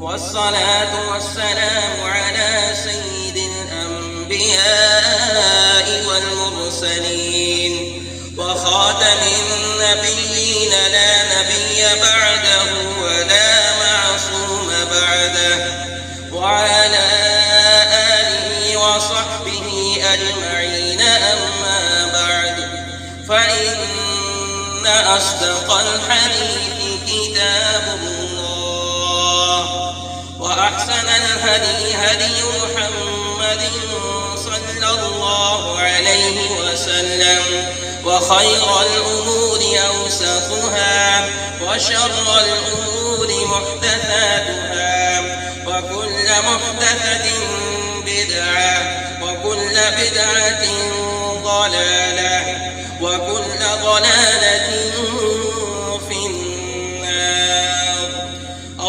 والصلاة والسلام على سيد الأنبياء والمرسلين وخاتم النبيين لا نبي بعده ولا معصوم بعده وعلى آله وصحبه أجمعين. أما بعد، فإن أصدق الحديث كتاب الله، وأحسن الهدي هدي محمد صلى الله عليه وسلم، وخير الأمور أوسطها، وشر الأمور محدثاتها، وكل محدثة بدعة، وكل بدعة ضلالة، وكل ضلالة في النار.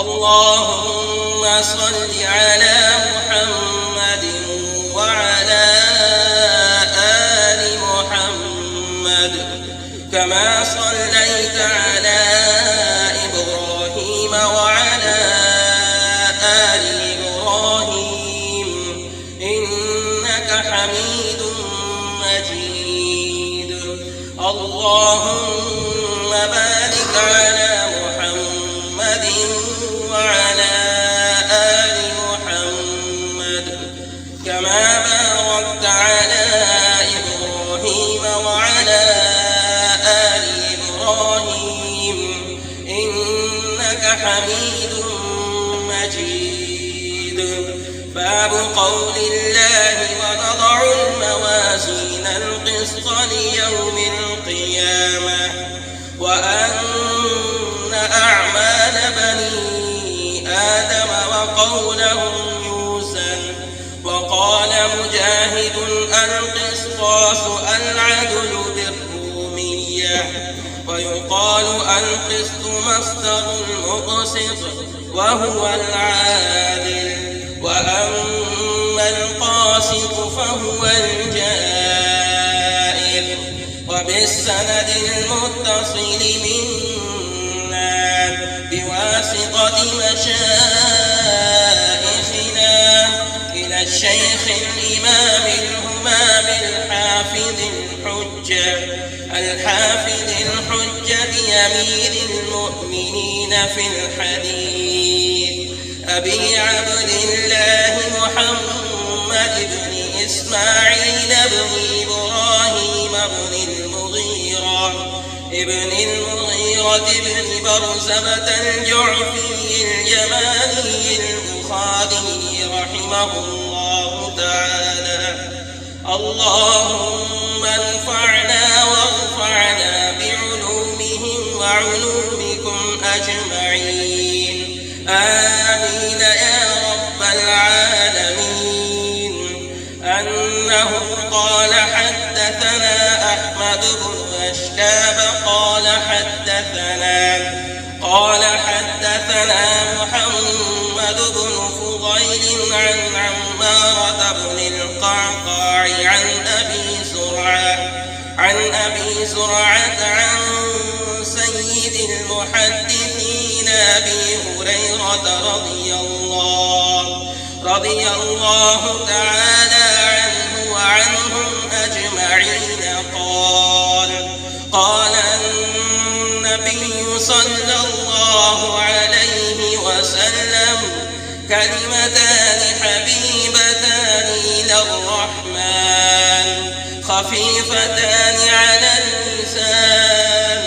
اللهم صل على محمد وعلى آل محمد كما صليت على إبراهيم وعلى آل إبراهيم إنك حميد مجيد. اللهم بارك على محمد وعلى آل محمد كما باركت على إبراهيم وعلى آل إبراهيم إنك حميد مجيد. باب قول الله ونضع الموازين القسط ليوم القيامة وأن أعمال بني آدم وقولهم يوزن. وقال مجاهد القسطاس العدل بالرومية، ويقال القسط مصدر المقسط وهو العادل، وأما القاسط فهو الجائر. وبالسند المتصل منا بواسطة مشايخنا إلى الشيخ الإمام الهمام الحافظ الحجة أمير المؤمنين في الحديث أبي عبد الله محمد بن إسماعيل بن إبراهيم بن المغيرة بن برزبة الجعفي اليماني البخاري رحمه الله تعالى. اللهم انفعنا وارفعنا بعلومهم وعلومكم أجمعين، آمين يا رب العالمين. أنه قال حدثنا أحمد بن أشكاب قال حدثنا محمد بن فضيل عن عمارة بن القعقاع عن أبي زرعة عن أبي زرعة عن سيد المحدثين أبي هريرة رضي الله تعالى عنه وعنهم أجمعين قال النبي صلى الله عليه وسلم: كلمتان حبيبتان إلى الرحمن خفيفتان على اللسان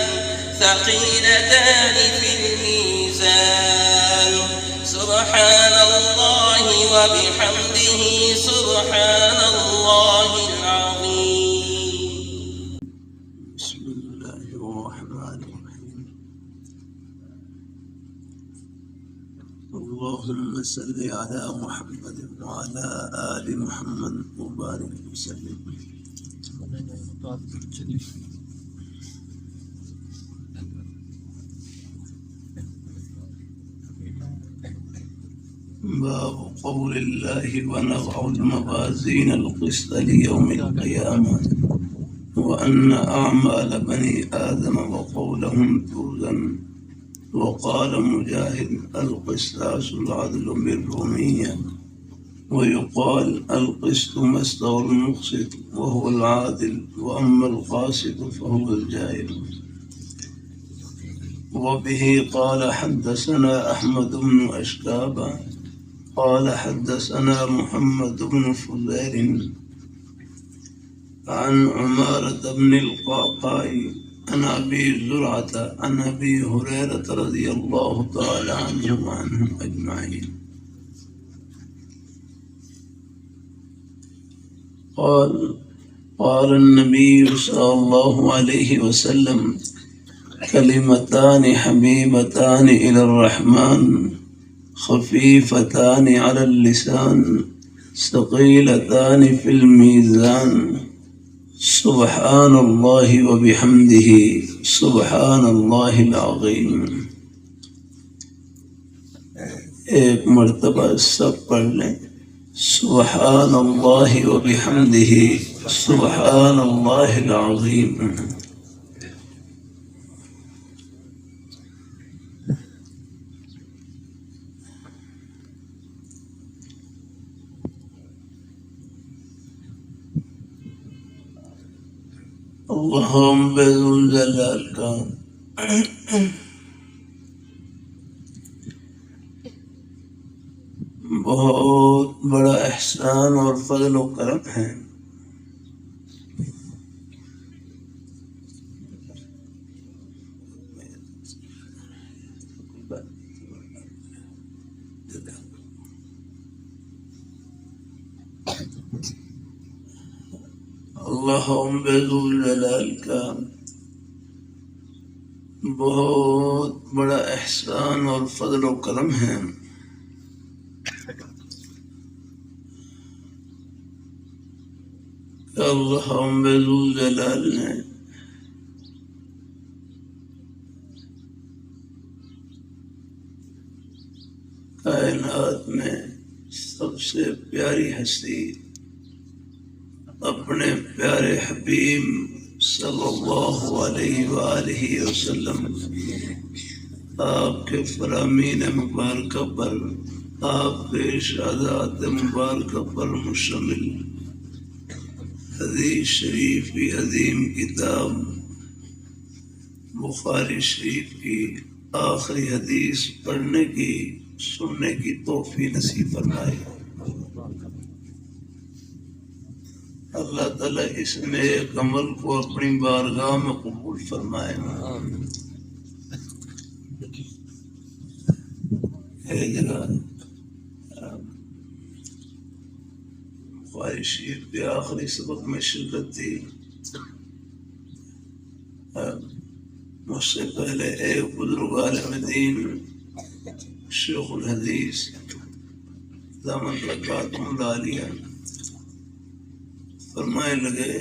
ثقيلتان في الميزان سبحان الله وبحمده سبحان الله العظيم. بسم الله الرحمن الرحيم. اللهم صل على محمد وعلى آل محمد وبارك وسلم. باب قول الله: ونضع الموازين القسط ليوم القيامة وأن أعمال بني آدم وقولهم توزن. وقال مجاهد: القسطاس العدل بالرومية، ويقال القسط مصدر المقسط وهو العادل، وأما القاسط فهو الجائر. وبه قال حدثنا أحمد بن أشكاب قال حدثنا محمد بن فضيل عن عمارة بن القعقاع عن أبي زرعة عن أبي هريرة رضي الله تعالى عنه وعنهم أجمعين قال النبي صلى الله عليه وسلم: كلمتان حبيبتان إلى الرحمن خفيفتان على اللسان ثقيلتان في الميزان سبحان الله وبحمده سبحان الله العظيم. ایک مرتبہ سب پڑھ لیں: سبحان اللہ وبحمدہ سبحان اللہ العظیم. اللہم بذوالجلال کا بہت بڑا احسان اور فضل و کرم ہے اللہم بذوالجلال کا بہت بڑا احسان اور فضل و کرم ہے کہ اللہم بذوالجلال نے کائنات میں سب سے پیاری ہستی اپنے پیارے حبیب صلی اللہ علیہ وآلہ وسلم آپ کے فرامین مبارکہ پر آپ کے ارشادات مبارکہ پر مشتمل حدیث شریف کی عظیم کتاب بخاری شریف کی آخری حدیث پڑھنے کی سننے کی توفیق نصیب فرمائے. اللہ تعالیٰ اس نیک عمل کو اپنی بارگاہ میں قبول فرمائے. بخاری شریف کے آخری سبق میں شرکت تھی. مجھ سے پہلے ایک بزرگ عالم دین شیخ الحدیث دامن برکاتہم العالیہ فرمائے لگے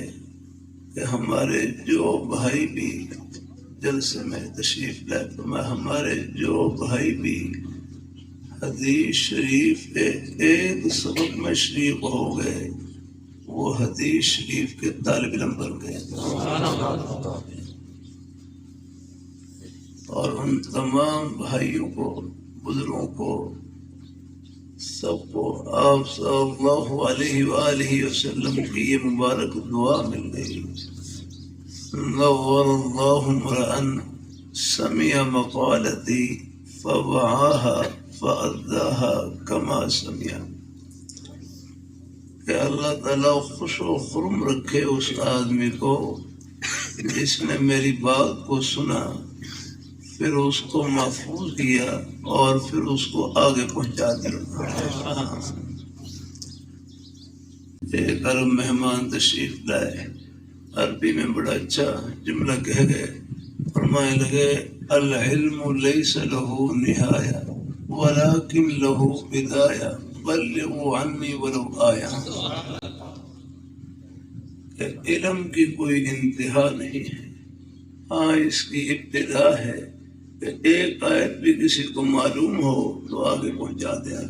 کہ ہمارے جو بھائی بھی جلسے میں تشریف لائے فرمایا ہمارے جو بھائی بھی حدیث شریف کے ایک سبق میں شریک ہو گئے وہ حدیث شریف کے طالب علم بن گئے، اور ان تمام بھائیوں کو، بزرگوں کو، سب کو آپ صلی اللہ علیہ وآلہ وسلم کی یہ مبارک دعا مل گئی، نور اللہ امرأ سمع مقالتی فوعاها فأداها كما سمع، کہ اللہ تعالیٰ خوش و خرم رکھے اس آدمی کو جس نے میری بات کو سنا، پھر اس کو محفوظ کیا اور پھر اس کو آگے پہنچا دیا۔ ایک عرب مہمان تشریف لائے، عربی میں بڑا اچھا جملہ کہہ گئے، فرمانے لگے العلم لیس له نہایہ ولکن له بدایہ بلغوا عنی ولو آیا، کہ علم کی کوئی انتہا نہیں ہے، ہاں اس کی ابتدا ہے کہ ایک آیت بھی کسی کو معلوم ہو تو آگے پہنچا دیا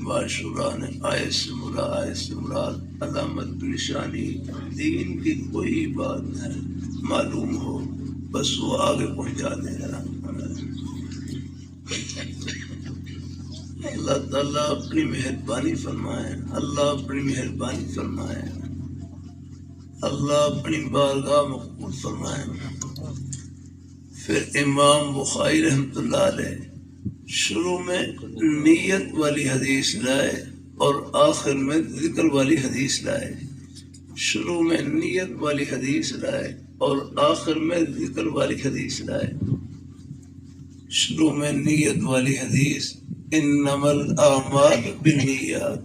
باشران آیت سے مراد علامت نشانی دین کی کوئی بات ہے معلوم ہو بس وہ آگے پہنچا دے گا۔ اللہ تعالیٰ اپنی مہربانی فرمائے، اللہ اپنی مہربانی فرمائے، اللہ اپنی بارگاہ مقبول فرمائے۔ پھر امام بخاری رحمۃ اللہ علیہ شروع میں نیت والی حدیث لائے اور آخر میں ذکر والی حدیث لائے، شروع میں نیت والی حدیث لائے اور آخر میں ذکر والی حدیث لائے۔ شروع میں نیت والی حدیث انما الاعمال بالنیات،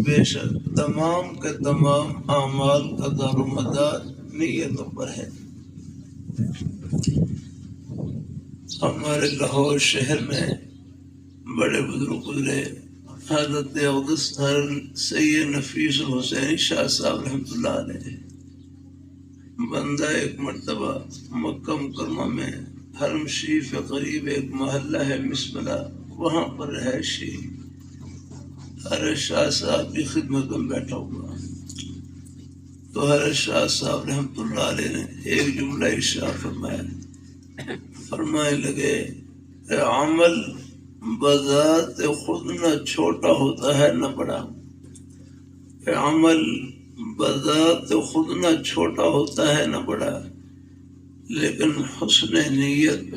بے شک تمام کے تمام اعمال کا دار و مدار نیتوں پر ہے۔ ہمارے لاہور شہر میں بڑے بزرگ گزرے، حضرت اقدس سید نفیس الحسینی شاہ صاحب رحمۃ اللہ علیہ، بندہ ایک مرتبہ مکہ مکرمہ میں حرم شریف کے قریب ایک محلہ ہے مسبلہ، وہاں پر رہائشی حضرت شاہ صاحب کی خدمت میں بیٹھا ہوا، تو حضرت شاہ صاحب رحمۃ اللہ علیہ نے ایک جملہ ارشاد فرمایا، فرمانے لگے کہ عمل بذات خود نہ چھوٹا ہوتا ہے نہ بڑا، کہ عمل بذات خود نہ چھوٹا ہوتا ہے نہ بڑا، لیکن حسن نیت،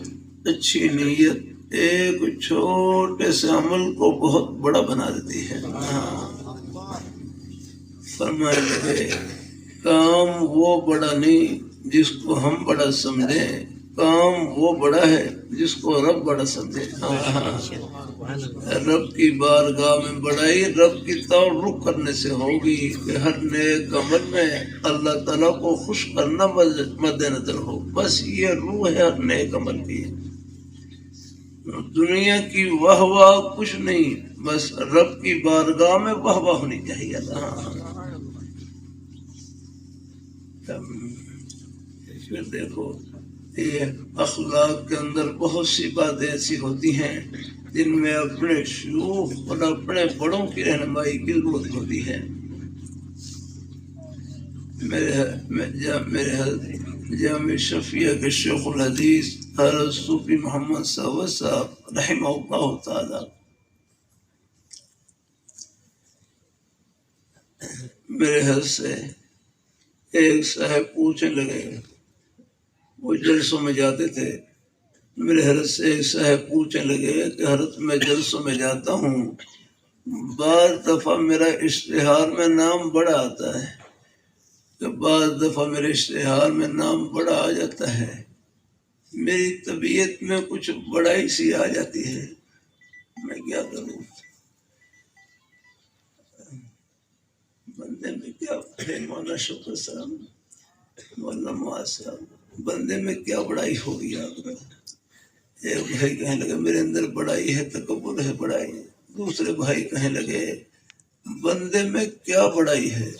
اچھی نیت ایک چھوٹے سے عمل کو بہت بڑا بنا دیتی ہے۔ فرمانے لگے کام وہ بڑا نہیں جس کو ہم بڑا سمجھیں، کام وہ بڑا ہے جس کو رب بڑا سمجھے۔ رب کی بارگاہ میں بڑائی رب کی تعارف کرنے سے ہوگی کہ ہر نیک عمل میں اللہ تعالیٰ کو خوش کرنا مد نظر ہو، بس یہ روح ہے ہر نیک عمل کی۔ دنیا کی واہ واہ کچھ نہیں، بس رب کی بارگاہ میں واہ واہ ہونی چاہیے۔ پھر دیکھو یہ اخلاق کے اندر بہت سی باتیں ایسی ہوتی ہیں جن میں اپنے شیوخ اور اپنے بڑوں کی رہنمائی کی ضرورت ہوتی ہے۔ میرے جامع شفیع کے شیخ الحدیث حضرت صوفی محمد ثابت صاحب رحمہ اللہ تعالی میرے حضرت سے ایک صاحب پوچھنے لگے، وہ جلسوں میں جاتے تھے، میرے حضرت سے ایک صاحب پوچھنے لگے کہ حضرت میں جلسوں میں جاتا ہوں، بعض دفعہ میرا اشتہار میں نام بڑا آتا ہے، کہ بعض دفعہ میرے اشتہار میں نام بڑا آ جاتا ہے، میری طبیعت میں کچھ بڑائی سی آ جاتی ہے، میں کیا کروں؟ بندے میں کیا مولانا شکر صاحب، مولانا معاذ صاحب، بندے میں کیا بڑائی ہوگی؟ آپ ایک بھائی کہنے لگے میرے اندر بڑائی ہے، تکبر ہے، بڑائی ہے۔ دوسرے بھائی کہنے لگے بندے میں کیا بڑائی ہے،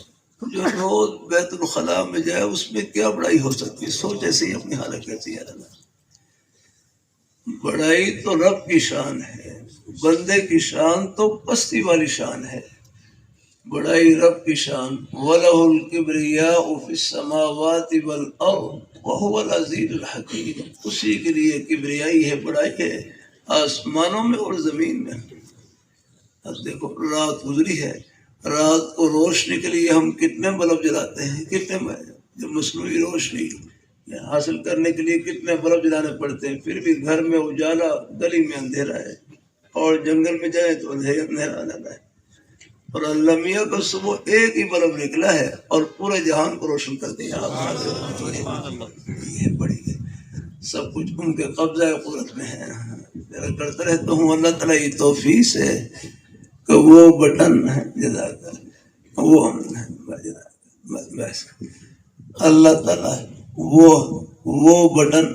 جو روز بیت الخلاء میں جائے اس میں کیا بڑائی ہو سکتی ہے، سوچ ایسے ہی اپنی حالت کیسی ہے۔ بڑائی تو رب کی شان ہے، بندے کی شان تو پستی والی شان ہے۔ بڑائی رب کی شان، وَلَهُ الْكِبْرِيَاءُ فِي السَّمَاوَاتِ وَالْأَرْضِ وَهُوَ الْعَزِيزُ الْحَكِيمُ۔ اسی کے لیے کبریائی ہے، بڑائی ہے آسمانوں میں اور زمین میں۔ اب دیکھو رات گزری ہے، رات کو روشنی کے لیے ہم کتنے بلب جلاتے ہیں، کتنے جو مصنوعی روشنی حاصل کرنے کے لیے کتنے بلب جلانے پڑتے ہیں، پھر بھی گھر میں اجالا، گلی میں اندھیرا ہے، اور جنگل میں جائیں تو اندھیرا آ جاتا ہے۔ اور اللہ میاں کا صبح ایک ہی بلب نکلا ہے اور پورے جہان کو روشن کر دیا۔ یہ بڑی ہے، سب کچھ ان کے قبضہ قدرت میں ہے۔ میرا کرتا رہتا ہوں اللہ تعالیٰ کی توفیق ہے کہ وہ بٹن ہے وہ اللہ تعالیٰ وہ بٹن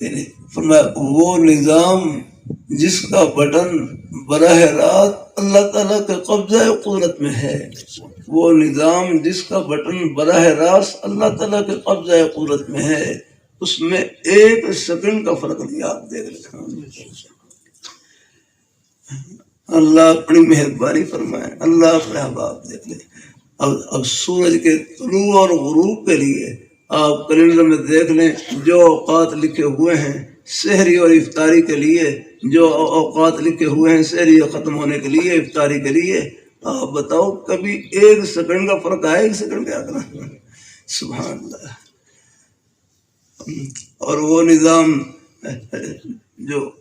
یعنی فرمایا وہ نظام جس کا بٹن براہ راست اللہ تعالیٰ کے قبضہ قدرت میں ہے، وہ نظام جس کا بٹن براہ راست اللہ تعالیٰ کے قبضہ قدرت میں ہے، اس میں ایک سیکنڈ کا فرق نہیں۔ آپ دیکھ لیں اللہ اپنی مہربانی فرمائے، اللہ اپنے احباب دیکھ لیں۔ اب سورج کے طلوع اور غروب کے لیے آپ کیلنڈر میں دیکھ لیں جو اوقات لکھے ہوئے ہیں سحری اور افطاری کے لیے، جو اوقات لکھے ہوئے ہیں سحری ختم ہونے کے لیے، افطاری کے لیے، آپ بتاؤ کبھی ایک سیکنڈ کا فرق آئے؟ ایک سیکنڈ کیا کرنا، سبحان اللہ۔ اور وہ نظام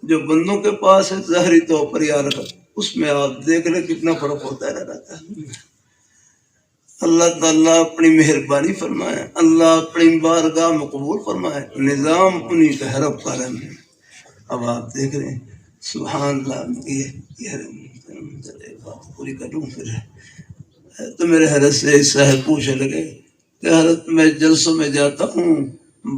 جو بندوں کے پاس ہے ظاہری طور پر یا رکھت، اس میں آپ دیکھ لیں کتنا فرق ہوتا رہتا ہے۔ اللہ تعالیٰ اپنی مہربانی فرمائے، اللہ اپنی بارگاہ میں قبول فرمائے، نظام انہی کا حرب کا رحم ہے۔ اب آپ دیکھ رہے ہیں سبحان اللہ، یہ بات پوری کروں پھر تو میرے حضرت سے صاحب پوچھنے لگے کہ حضرت میں جلسوں میں جاتا ہوں،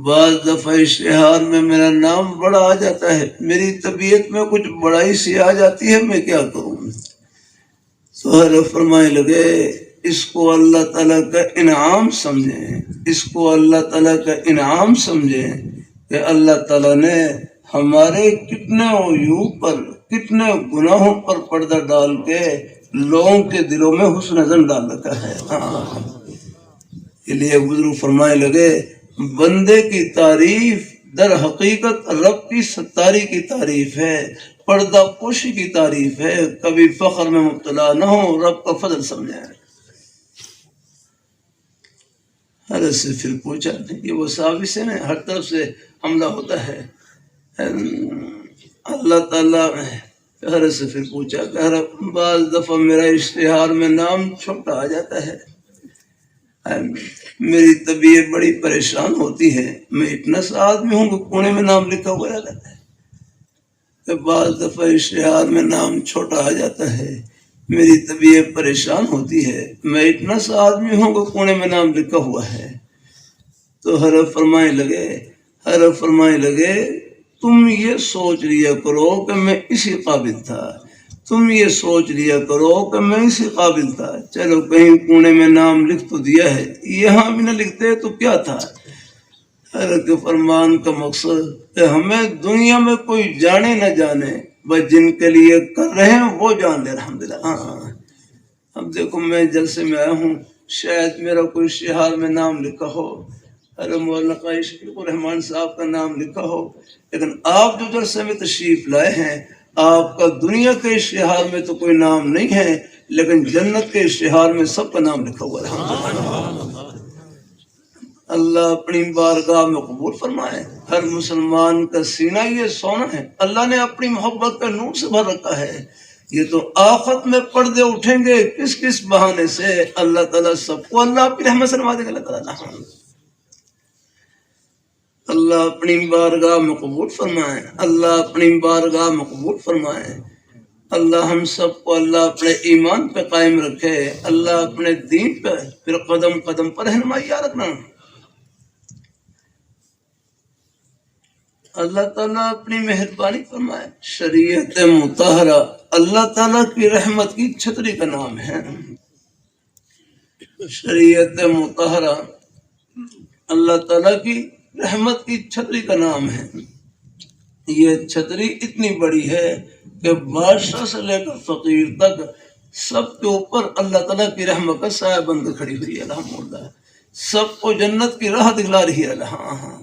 بعض دفعہ اشتہار میں میرا نام بڑا آ جاتا ہے، میری طبیعت میں کچھ بڑائی سی آ جاتی ہے، میں کیا کروں؟ تو حضرت فرمائے لگے اس کو اللہ تعالیٰ کا انعام سمجھیں، اس کو اللہ تعالیٰ کا انعام سمجھیں کہ اللہ تعالیٰ نے ہمارے کتنے عیوب پر، کتنے گناہوں پر پردہ ڈال کے لوگوں کے دلوں میں حسن ظن ڈال رکھا ہے۔ اس لیے بزرگ فرمائے لگے بندے کی تعریف در حقیقت رب کی ستاری کی تعریف ہے، پردہ پوشی کی تعریف ہے، کبھی فخر میں مبتلا نہ ہو، رب کا فضل سمجھیں۔ حضرت سے پھر پوچھا، یہ وہ صحابی سے نا ہر طرف سے حملہ ہوتا ہے، اللہ تعالیٰ حضرت سے پھر پوچھا کہ حضرت بعض دفعہ میرا اشتہار میں نام چھوٹا آ جاتا ہے، میری طبیعت بڑی پریشان ہوتی ہے، میں اتنا سا آدمی ہوں کہ کونے میں نام لکھا ہوا رہتا ہے، کہ بعض دفعہ اشتہار میں نام چھوٹا آ جاتا ہے، میری طبیعت پریشان ہوتی ہے، میں اتنا سا آدمی ہوں کہ کونے میں نام لکھا ہوا ہے۔ تو حضرت فرمائے لگے تم یہ سوچ لیا کرو کہ میں اسی قابل تھا، تم یہ سوچ لیا کرو کہ میں اسی قابل تھا، چلو کہیں کونے میں نام لکھ تو دیا ہے، یہاں بھی نہ لکھتے تو کیا تھا۔ حضرت کے فرمان کا مقصد کہ ہمیں دنیا میں کوئی جانے نہ جانے، بس جن کے لیے کر رہے ہیں وہ جان لے الحمدللہ۔ اب دیکھو میں جلسے میں آیا ہوں، شاید میرا کوئی اشتہار میں نام لکھا ہو، ارے مولانا قاری شفیق الرحمان صاحب کا نام لکھا ہو، لیکن آپ جو جلسے میں تشریف لائے ہیں آپ کا دنیا کے اشتہار میں تو کوئی نام نہیں ہے، لیکن جنت کے اشتہار میں سب کا نام لکھا ہوا ہے۔ اللہ اپنی بارگاہ میں قبول فرمائے۔ ہر مسلمان کا سینہ یہ سونا ہے، اللہ نے اپنی محبت کا نور سے بھر رکھا ہے۔ یہ تو آخرت میں پردے اٹھیں گے کس کس بہانے سے، اللہ تعالیٰ سب کو اللہ اپنی رحمت سے نوازے گا۔ اللہ تعالیٰ اللہ اپنی بارگاہ میں قبول فرمائے، اللہ اپنی بارگاہ میں قبول فرمائے۔ اللہ ہم سب کو اللہ اپنے ایمان پہ قائم رکھے، اللہ اپنے دین پہ پھر قدم قدم پر رہنمائی رکھنا۔ اللہ تعالیٰ اپنی مہربانی فرمائے۔ شریعت مطہرہ اللہ تعالیٰ کی رحمت کی چھتری کا نام ہے۔ شریعت مطہرہ اللہ تعالیٰ کی رحمت کی چھتری کا نام ہے۔ یہ چھتری اتنی بڑی ہے کہ بادشاہ سے لے کر فقیر تک سب کے اوپر اللہ تعالیٰ کی رحمت کا سایہ بن کر کھڑی ہوئی ہے الحمدللہ. سب کو جنت کی راہ دکھلا رہی ہے. ہاں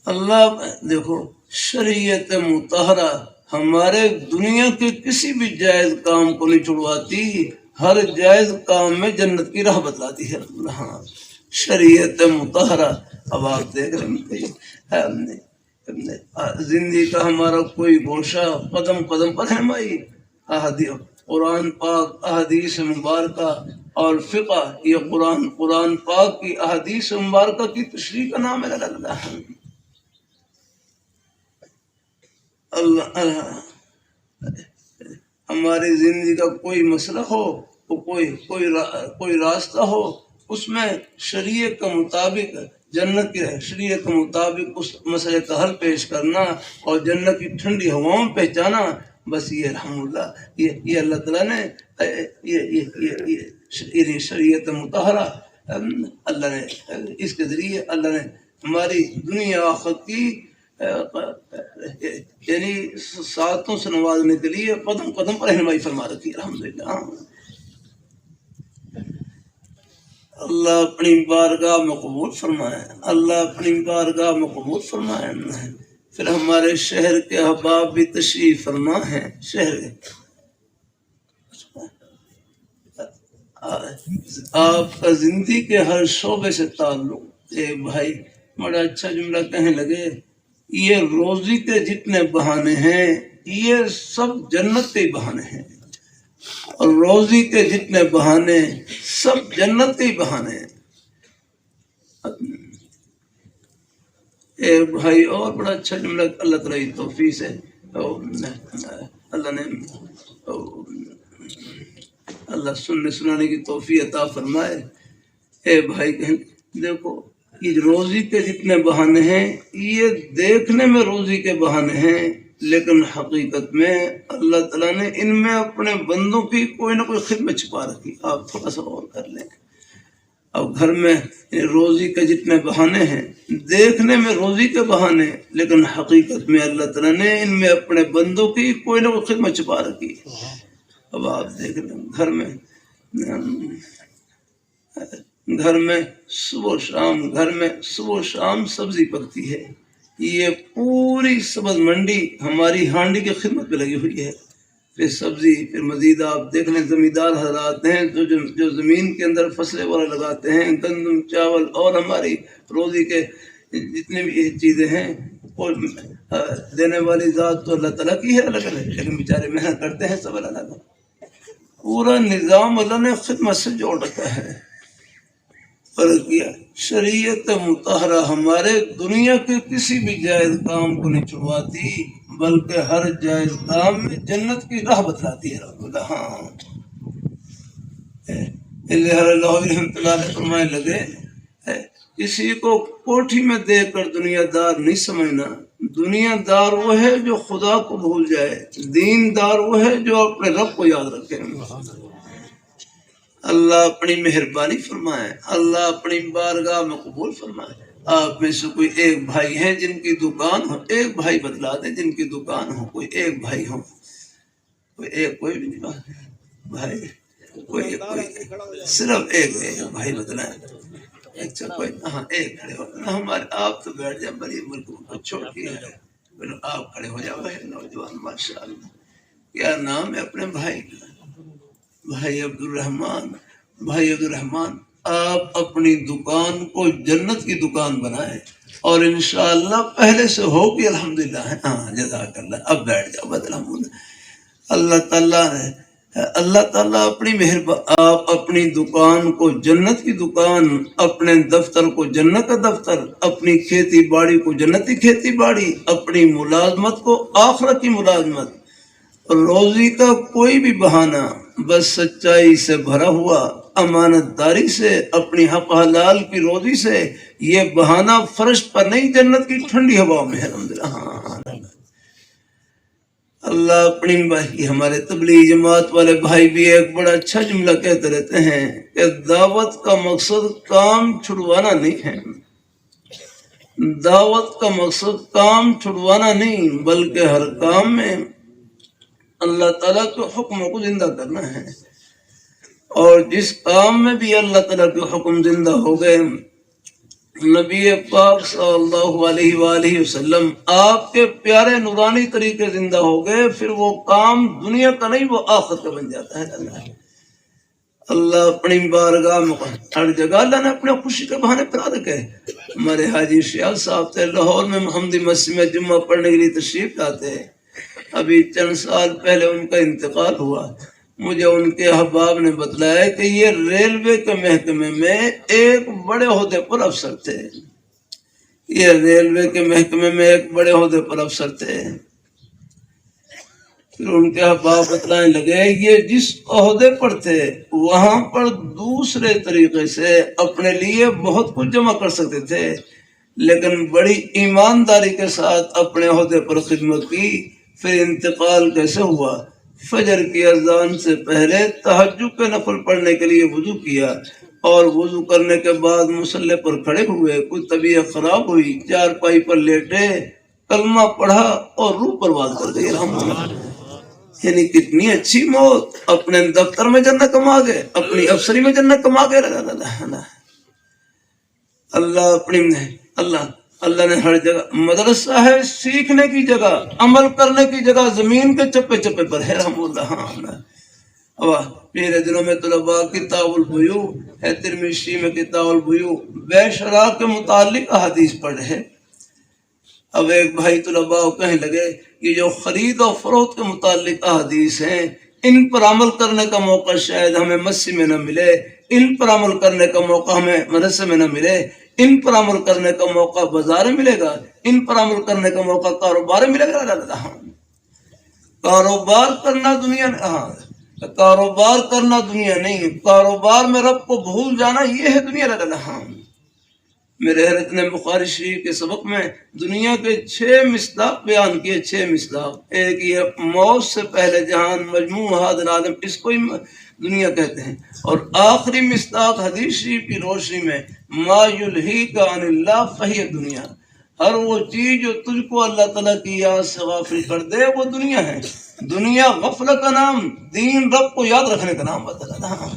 اللہ دیکھو شریعت مطہرہ ہمارے دنیا کے کسی بھی جائز کام کو نہیں چھڑواتی، ہر جائز کام میں جنت کی راہ بتلاتی ہے. ہاں شریعت مطہرہ. اب آپ دیکھ رہے ہیں زندگی کا ہمارا کوئی گوشہ قدم قدم پر ہے مائی قرآن پاک احادیث مبارکہ اور فقہ. یہ قرآن پاک کی احادیث مبارکہ کی تشریح کا نام ہے. اللہ ہماری زندگی کا کوئی مسئلہ ہو، کوئی راستہ ہو، اس میں شریعت کے مطابق جنت کی شریعت کے مطابق اس مسئلے کا حل پیش کرنا اور جنت کی ٹھنڈی ہواؤں پہچانا. بس یہ الحمدللہ یہ اللہ تعالیٰ نے یہ شریعت مطہرہ اللہ نے اس کے ذریعے اللہ نے ہماری دنیا آخرت کی یعنی ساتوں سے نوازنے کے لیے قدم قدم پر رہنمائی فرما رکھی الحمدللہ. اللہ اپنی بارگاہ میں قبول فرمائے. اللہ اپنی بارگاہ میں قبول فرمائے. پھر ہمارے شہر کے احباب بھی تشریف فرما ہیں. شہر آپ کا زندگی کے ہر شعبے سے تعلق. ایک بھائی بڑا اچھا جملہ کہنے لگے، یہ روزی کے جتنے بہانے ہیں یہ سب جنت کے بہانے ہیں، اور روزی کے جتنے بہانے سب جنت کے بہانے ہیں. ایک بھائی اور بڑا اچھا جملہ اللہ تعالیٰ کی توفیق سے اللہ نے اللہ سننے سنانے کی توفیق عطا فرمائے. اے بھائی دیکھو یہ روزی کے جتنے بہانے ہیں یہ دیکھنے میں روزی کے بہانے ہیں، لیکن حقیقت میں اللہ تعالیٰ نے ان میں اپنے بندوں کی کوئی نہ کوئی خدمت چھپا رکھی. آپ تھوڑا سا غور کر لیں. اب گھر میں روزی کے جتنے بہانے ہیں، دیکھنے میں روزی کے بہانے، لیکن حقیقت میں اللہ تعالیٰ نے ان میں اپنے بندوں کی کوئی نہ کوئی خدمت چھپا رکھی. اب آپ دیکھ لیں گھر میں صبح و شام سبزی پکتی ہے. یہ پوری سبز منڈی ہماری ہانڈی کی خدمت پہ لگی ہوئی ہے. پھر سبزی، پھر مزید آپ دیکھ لیں زمیندار حضرات ہیں جو زمین کے اندر فصلیں وغیرہ لگاتے ہیں، گندم، چاول اور ہماری روزی کے جتنے بھی چیزیں ہیں وہ دینے والی ذات تو اللہ تعالیٰ کی ہے الگ الگ، لیکن بیچارے محنت کرتے ہیں سب الگ الگ. پورا نظام اللہ نے خدمت سے جوڑ رکھا ہے. اور کیا شریعت مطہرہ ہمارے دنیا کے کسی بھی جائز کام کو نہیں چھڑواتی، بلکہ ہر جائز کام میں جنت کی راہ بتلاتی ہے. ہاں رحمۃ اللہ علیہ فرمانے لگے کسی کو کوٹھی میں دیکھ کر دنیا دار نہیں سمجھنا. دنیا دار وہ ہے جو خدا کو بھول جائے، دین دار وہ ہے جو اپنے رب کو یاد رکھے. اللہ اپنی مہربانی فرمائے، اللہ اپنی بارگاہ میں قبول فرمائے. آپ میں سے کوئی ایک بھائی ہیں جن کی دکان ہو، ایک بھائی بتلا دیں جن کی دکان ہو، کوئی ایک بھائی ہو، کوئی بھی نہیں بھائی، کوئی صرف ایک بھائی بتلائیں. اچھا کوئی ہاں ایک کھڑے ہو. ہمارے آپ تو بیٹھ جائیں، بڑی ملک کو چھوٹی ہے، آپ کھڑے ہو جاؤ. نوجوان ماشاء اللہ کیا نام ہے اپنے بھائی کا؟ بھائی عبد الرحمان. آپ اپنی دکان کو جنت کی دکان بنائیں اور انشاءاللہ پہلے سے ہوگی الحمدللہ. ہاں جزاک اللہ. اب بیٹھ جاؤ. الحمدللہ اللہ تعالیٰ اپنی آپ اپنی دکان کو جنت کی دکان، اپنے دفتر کو جنت کا دفتر، اپنی کھیتی باڑی کو جنتی کھیتی باڑی، اپنی ملازمت کو آخرت کی ملازمت. روزی کا کوئی بھی بہانہ بس سچائی سے بھرا ہوا، امانت داری سے، اپنی حق حلال کی روزی سے، یہ بہانہ فرش پر نہیں جنت کی ٹھنڈی ہوا میں ہے. الحمدللہ. ہاں اللہ اپنی بھائی ہمارے تبلیغ جماعت والے بھائی بھی ایک بڑا اچھا جملہ کہتے رہتے ہیں کہ دعوت کا مقصد کام چھڑوانا نہیں ہے، دعوت کا مقصد کام چھڑوانا نہیں، بلکہ ہر کام میں اللہ تعالیٰ کے حکم کو زندہ کرنا ہے، اور جس کام میں بھی اللہ تعالیٰ کے حکم زندہ ہو گئے، نبی پاک صلی اللہ علیہ وآلہ وسلم آپ کے پیارے نورانی طریقے زندہ ہو گئے، پھر وہ کام دنیا کا نہیں، وہ آخرت کا بن جاتا ہے۔ اللہ اپنی بارگاہ میں ہر جگہ اللہ نے اپنے خوشی کے بہانے پر رکھے۔ ہمارے حاجی شیال صاحب تھے لاہور میں، محمدی مسجد میں جمعہ پڑھنے کے لیے تشریف لاتے ہیں۔ ابھی چند سال پہلے ان کا انتقال ہوا۔ مجھے ان کے احباب نے بتلایا کہ یہ ریلوے کے محکمے میں ایک بڑے عہدے پر افسر تھے، یہ ریلوے کے محکمے میں ایک بڑے عہدے پر افسر تھے۔ پھر ان کے احباب بتلانے لگے یہ جس عہدے پر تھے وہاں پر دوسرے طریقے سے اپنے لیے بہت کچھ جمع کر سکتے تھے، لیکن بڑی ایمانداری کے ساتھ اپنے عہدے پر خدمت کی۔ پھر انتقال کیسے ہوا؟ فجر کی اذان سے پہلے تہجد کے نفل پڑھنے کے لیے وضو کیا، اور وضو کرنے کے بعد مصلی پر کھڑے ہوئے، کوئی طبیعت خراب ہوئی، چارپائی پر لیٹے، کلمہ پڑھا اور روح پرواز کر گئی۔ الحمدللہ، یعنی کتنی اچھی موت! اپنے دفتر میں جنت کما گئے، اپنی افسری میں جنت کما گئے۔ اللہ نے ہر جگہ مدرسہ ہے، سیکھنے کی جگہ، عمل کرنے کی جگہ، زمین کے چپے چپے پر ہے۔ رحم اللہ میرے دنوں میں طلباء کتاب البیوع ہے، ترمذی میں کتاب البیوع بے شرح کے متعلق احادیث پڑھ ہے۔ اب ایک بھائی طلباء کہنے لگے کہ جو خرید و فروخت کے متعلق احادیث ہیں ان پر عمل کرنے کا موقع شاید ہمیں مسجد میں نہ ملے، ان پر عمل کرنے کا موقع ہمیں مدرسے میں نہ ملے، ان پر عمل کرنے کا موقع بازار میں ملے گا، ان پر عمل کرنے کا موقع کاروبار میں ملے گا۔ کاروبار کرنا دنیا کاروبار کرنا دنیا نہیں، کاروبار میں رب کو بھول جانا یہ ہے دنیا۔ میرے حضرت نے بخاری شریف کے سبق میں دنیا کے 6 مصداق بیان کیے، 6 مصداق۔ ایک یہ موت سے پہلے جہان، مجموع حاضر عالم، اس کو ہی دنیا کہتے ہیں، اور آخری مصداق حدیث شریف کی روشنی میں ما یلہیک عن اللہ فہی دنیا، ہر وہ چیز جو تجھ کو اللہ تعالیٰ کی یاد سے غافل کر دے وہ دنیا ہے۔ دنیا غفلت کا نام، دین رب کو یاد رکھنے کا نام بتا۔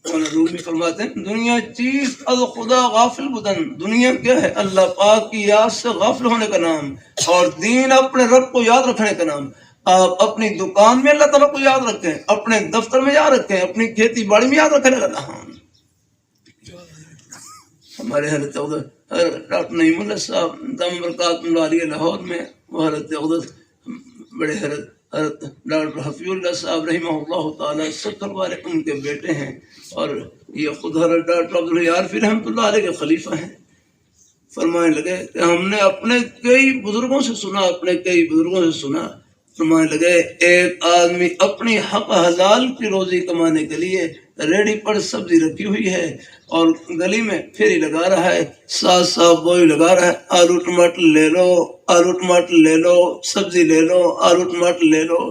رومی فرماتے ہیں دنیا چیز از خدا غافل بدن، دنیا کیا ہے؟ اللہ پاک کی یاد سے غافل ہونے کا نام، اور دین اپنے رب کو یاد رکھنے کا نام۔ آپ اپنی دکان میں اللہ تعالیٰ کو یاد رکھیں، اپنے دفتر میں یاد رکھیں، اپنی کھیتی باڑی میں یاد رکھیں۔ ہمارے حضرت ڈاکٹر نعیم اللہ صاحب دم برکات اللہ علیہ لاہور میں، وہ حضرت بڑے حضرت ڈاکٹر حفیظ اللہ صاحب رحمہ اللہ تعالیٰ 70 والے ان کے بیٹے ہیں، اور یہ خود حضرت ڈاکٹر عبدالعارفی رحمۃ اللہ علیہ کے خلیفہ ہیں۔ فرمانے لگے کہ ہم نے اپنے کئی بزرگوں سے سنا، فرمانے لگے ایک آدمی اپنی حق حلال کی روزی کمانے کے لیے ریڑھی پر سبزی رکھی ہوئی ہے اور گلی میں پھیری لگا رہا ہے، ساتھ ساتھ بوئی لگا رہا ہے، آلو ٹماٹر لے لو، آلو ٹماٹر لے لو، سبزی لے لو، آلو ٹماٹر لے لو۔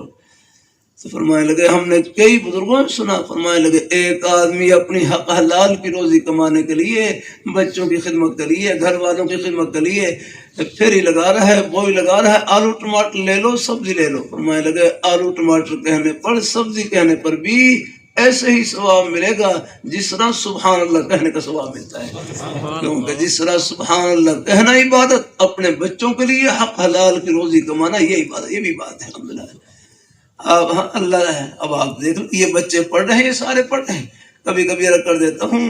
تو فرمانے لگے ہم نے کئی بزرگوں سے سنا، فرمانے لگے ایک آدمی اپنی حق حلال کی روزی کمانے کے لیے، بچوں کی خدمت کے لیے، گھر والوں کی خدمت کے لیے پھیری لگا رہا ہے، بوئی لگا رہا ہے، آلو ٹماٹر لے لو، سبزی لے لو۔ فرمانے لگے آلو ٹماٹر کہنے پر، سبزی کہنے پر بھی ایسے ہی ثواب ملے گا جس طرح سبحان اللہ کہنے کا ثواب ملتا ہے، کیونکہ جس طرح سبحان اللہ کہنا عبادت، اپنے بچوں کے لیے حق حلال کی روزی کمانا یہ عبادت، یہ بھی بات ہے۔ الحمدللہ اب اللہ ہے، اب آپ دیکھ لو یہ بچے پڑھ رہے ہیں، یہ سارے پڑھ رہے ہیں، کبھی کبھی کر دیتا ہوں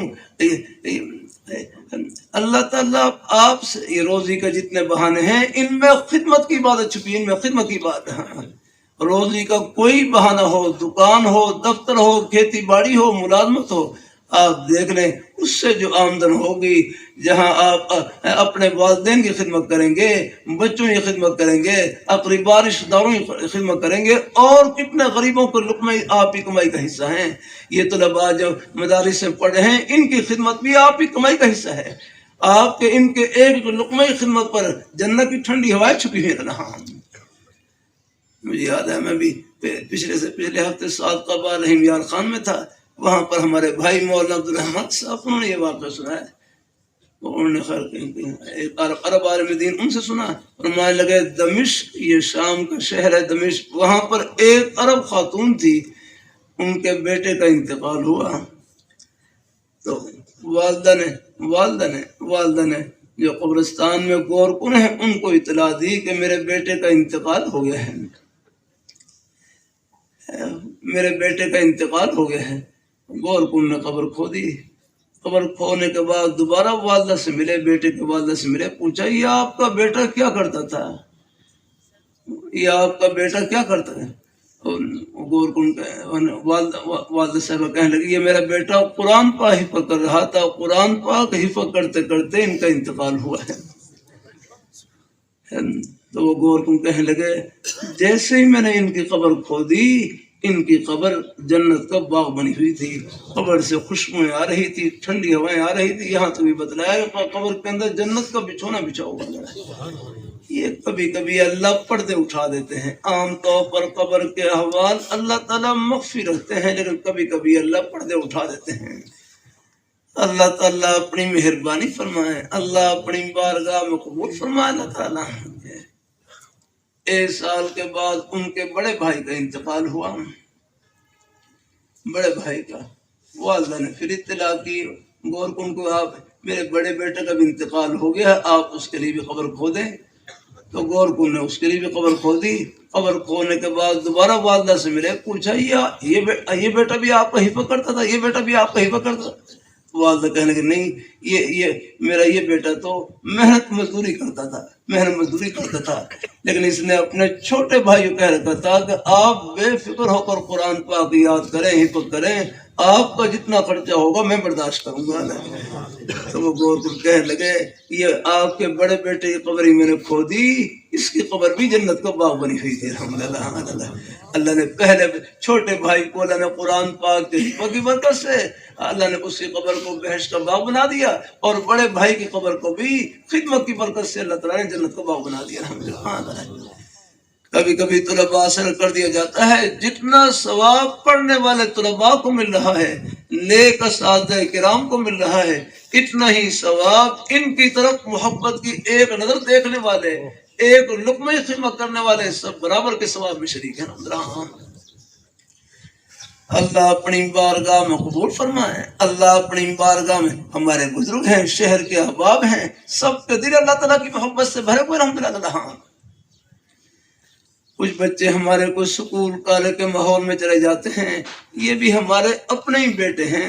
اللہ تعالیٰ آپ سے یہ روزی کے جتنے بہانے ہیں ان میں خدمت کی عبادت چھپی، ان میں خدمت کی بات ہے۔ روزی کا کوئی بہانہ ہو، دکان ہو، دفتر ہو، کھیتی باڑی ہو، ملازمت ہو، آپ دیکھ لیں اس سے جو آمدن ہوگی، جہاں آپ اپنے والدین کی خدمت کریں گے، بچوں کی خدمت کریں گے، اقربا رشتہ داروں کی خدمت کریں گے، اور کتنے غریبوں کو لقمہ آپ کی کمائی کا حصہ ہیں۔ یہ طلباء جو مدارس میں پڑھ رہے ہیں ان کی خدمت بھی آپ کی کمائی کا حصہ ہے۔ آپ کے ان کے ایک لقمہ کی خدمت پر جنت کی ٹھنڈی ہوائیں چھپی ہوئی رہا۔ مجھے یاد ہے میں بھی پچھلے ہفتے صادقہ آباد رحیم یار خان میں تھا، وہاں پر ہمارے بھائی مولانا عبدالرحمن صاحب انہوں نے یہ واقعہ سنا ہے۔ انہوں نے خیر ایک عرب عالم دین ان سے سنا، فرمانے لگے دمشق یہ شام کا شہر ہے دمشق، وہاں پر ایک عرب خاتون تھی، ان کے بیٹے کا انتقال ہوا، تو والدہ نے جو قبرستان میں غور کن ہیں ان کو اطلاع دی کہ میرے بیٹے کا انتقال ہو گیا ہے، میرے بیٹے کا انتقال ہو گیا ہے۔ غور کن نے قبر کھو دی، قبر کھونے کے بعد دوبارہ والدہ سے ملے، بیٹے کے والدہ سے ملے، پوچھا یہ آپ کا بیٹا کیا کرتا تھا، یہ آپ کا بیٹا کیا کرتا ہے؟ غور کن والدہ صاحبہ کہنے لگی یہ میرا بیٹا قرآن پاک حفظ کر رہا تھا، قرآن پاک حفظ کرتے کرتے ان کا انتقال ہوا ہے۔ تو وہ غور کن کہنے لگے جیسے ہی میں نے ان کی قبر کھو دی، ان کی قبر جنت کا باغ بنی ہوئی تھی، قبر سے خوشبوئیں آ رہی تھی، ٹھنڈی ہوائیں آ رہی تھی، یہاں تو بھی بتلایا قبر کے اندر جنت کا بچھونا بچھا ہوا ہے۔ یہ کبھی کبھی اللہ پردے اٹھا دیتے ہیں، عام طور پر قبر کے احوال اللہ تعالیٰ مخفی رکھتے ہیں، لیکن کبھی کبھی اللہ پردے اٹھا دیتے ہیں۔ اللہ تعالیٰ اپنی مہربانی فرمائے، اللہ اپنی بارگاہ میں قبول فرمائے۔ اللہ تعالیٰ ایک سال کے بعد ان کے بڑے بھائی کا انتقال ہوا، بڑے بھائی کا، والدہ نے پھر اطلاع کی غور کن کو آپ میرے بڑے بیٹے کا بھی انتقال ہو گیا، آپ اس کے لیے بھی قبر کھو دیں۔ تو غور کن نے اس کے لیے بھی قبر کھو دی، قبر کھونے کے بعد دوبارہ والدہ سے ملے، پوچھا یہ بیٹا بھی آپ کا حفظ کرتا تھا، یہ بیٹا بھی آپ کا حفظ کرتا تھا؟ والدہ کہنے کہ نہیں، یہ میرا یہ بیٹا تو محنت مزدوری کرتا تھا، لیکن اس نے اپنے چھوٹے بھائی کو کہہ رکھا تھا کہ آپ بے فکر ہو کر قرآن پاک یاد کریں، حفظ کریں، آپ کا جتنا خرچہ ہوگا میں برداشت کروں گا۔ تو وہ غور کر کہنے لگے یہ آپ کے بڑے بیٹے کی قبر ہی میں نے کھو دی، اس کی قبر بھی جنت کا باغ بنی ہوئی تھی۔ الحمدللہ اللہ نے پہلے چھوٹے بھائی کو اللہ نے قرآن پاک کے حفظ کی برکت سے اللہ نے اس کی قبر کو بہشت کا باغ بنا دیا، اور بڑے بھائی کی قبر کو بھی خدمت کی برکت سے اللہ تعالیٰ نے جنت کا باغ بنا دیا۔ الحمدللہ کبھی کبھی طلباء سے کر دیا جاتا ہے جتنا ثواب پڑھنے والے طلباء کو مل رہا ہے، نیک اساتذہ کرام کو مل رہا ہے، اتنا ہی ثواب ان کی طرف محبت کی ایک نظر دیکھنے والے، ایک لقمہ خدمت کرنے والے سب برابر کے ثواب میں شریک ہیں۔ اللہ اپنی بارگاہ میں قبول فرمائے، اللہ اپنی بارگاہ میں ہمارے بزرگ ہیں، شہر کے احباب ہیں، سب کے دل اللہ تعالیٰ کی محبت سے بھرے ہوئے الحمدللہ۔ کچھ بچے ہمارے کو سکول کالج کے ماحول میں چلے جاتے ہیں، یہ بھی ہمارے اپنے ہی بیٹے ہیں،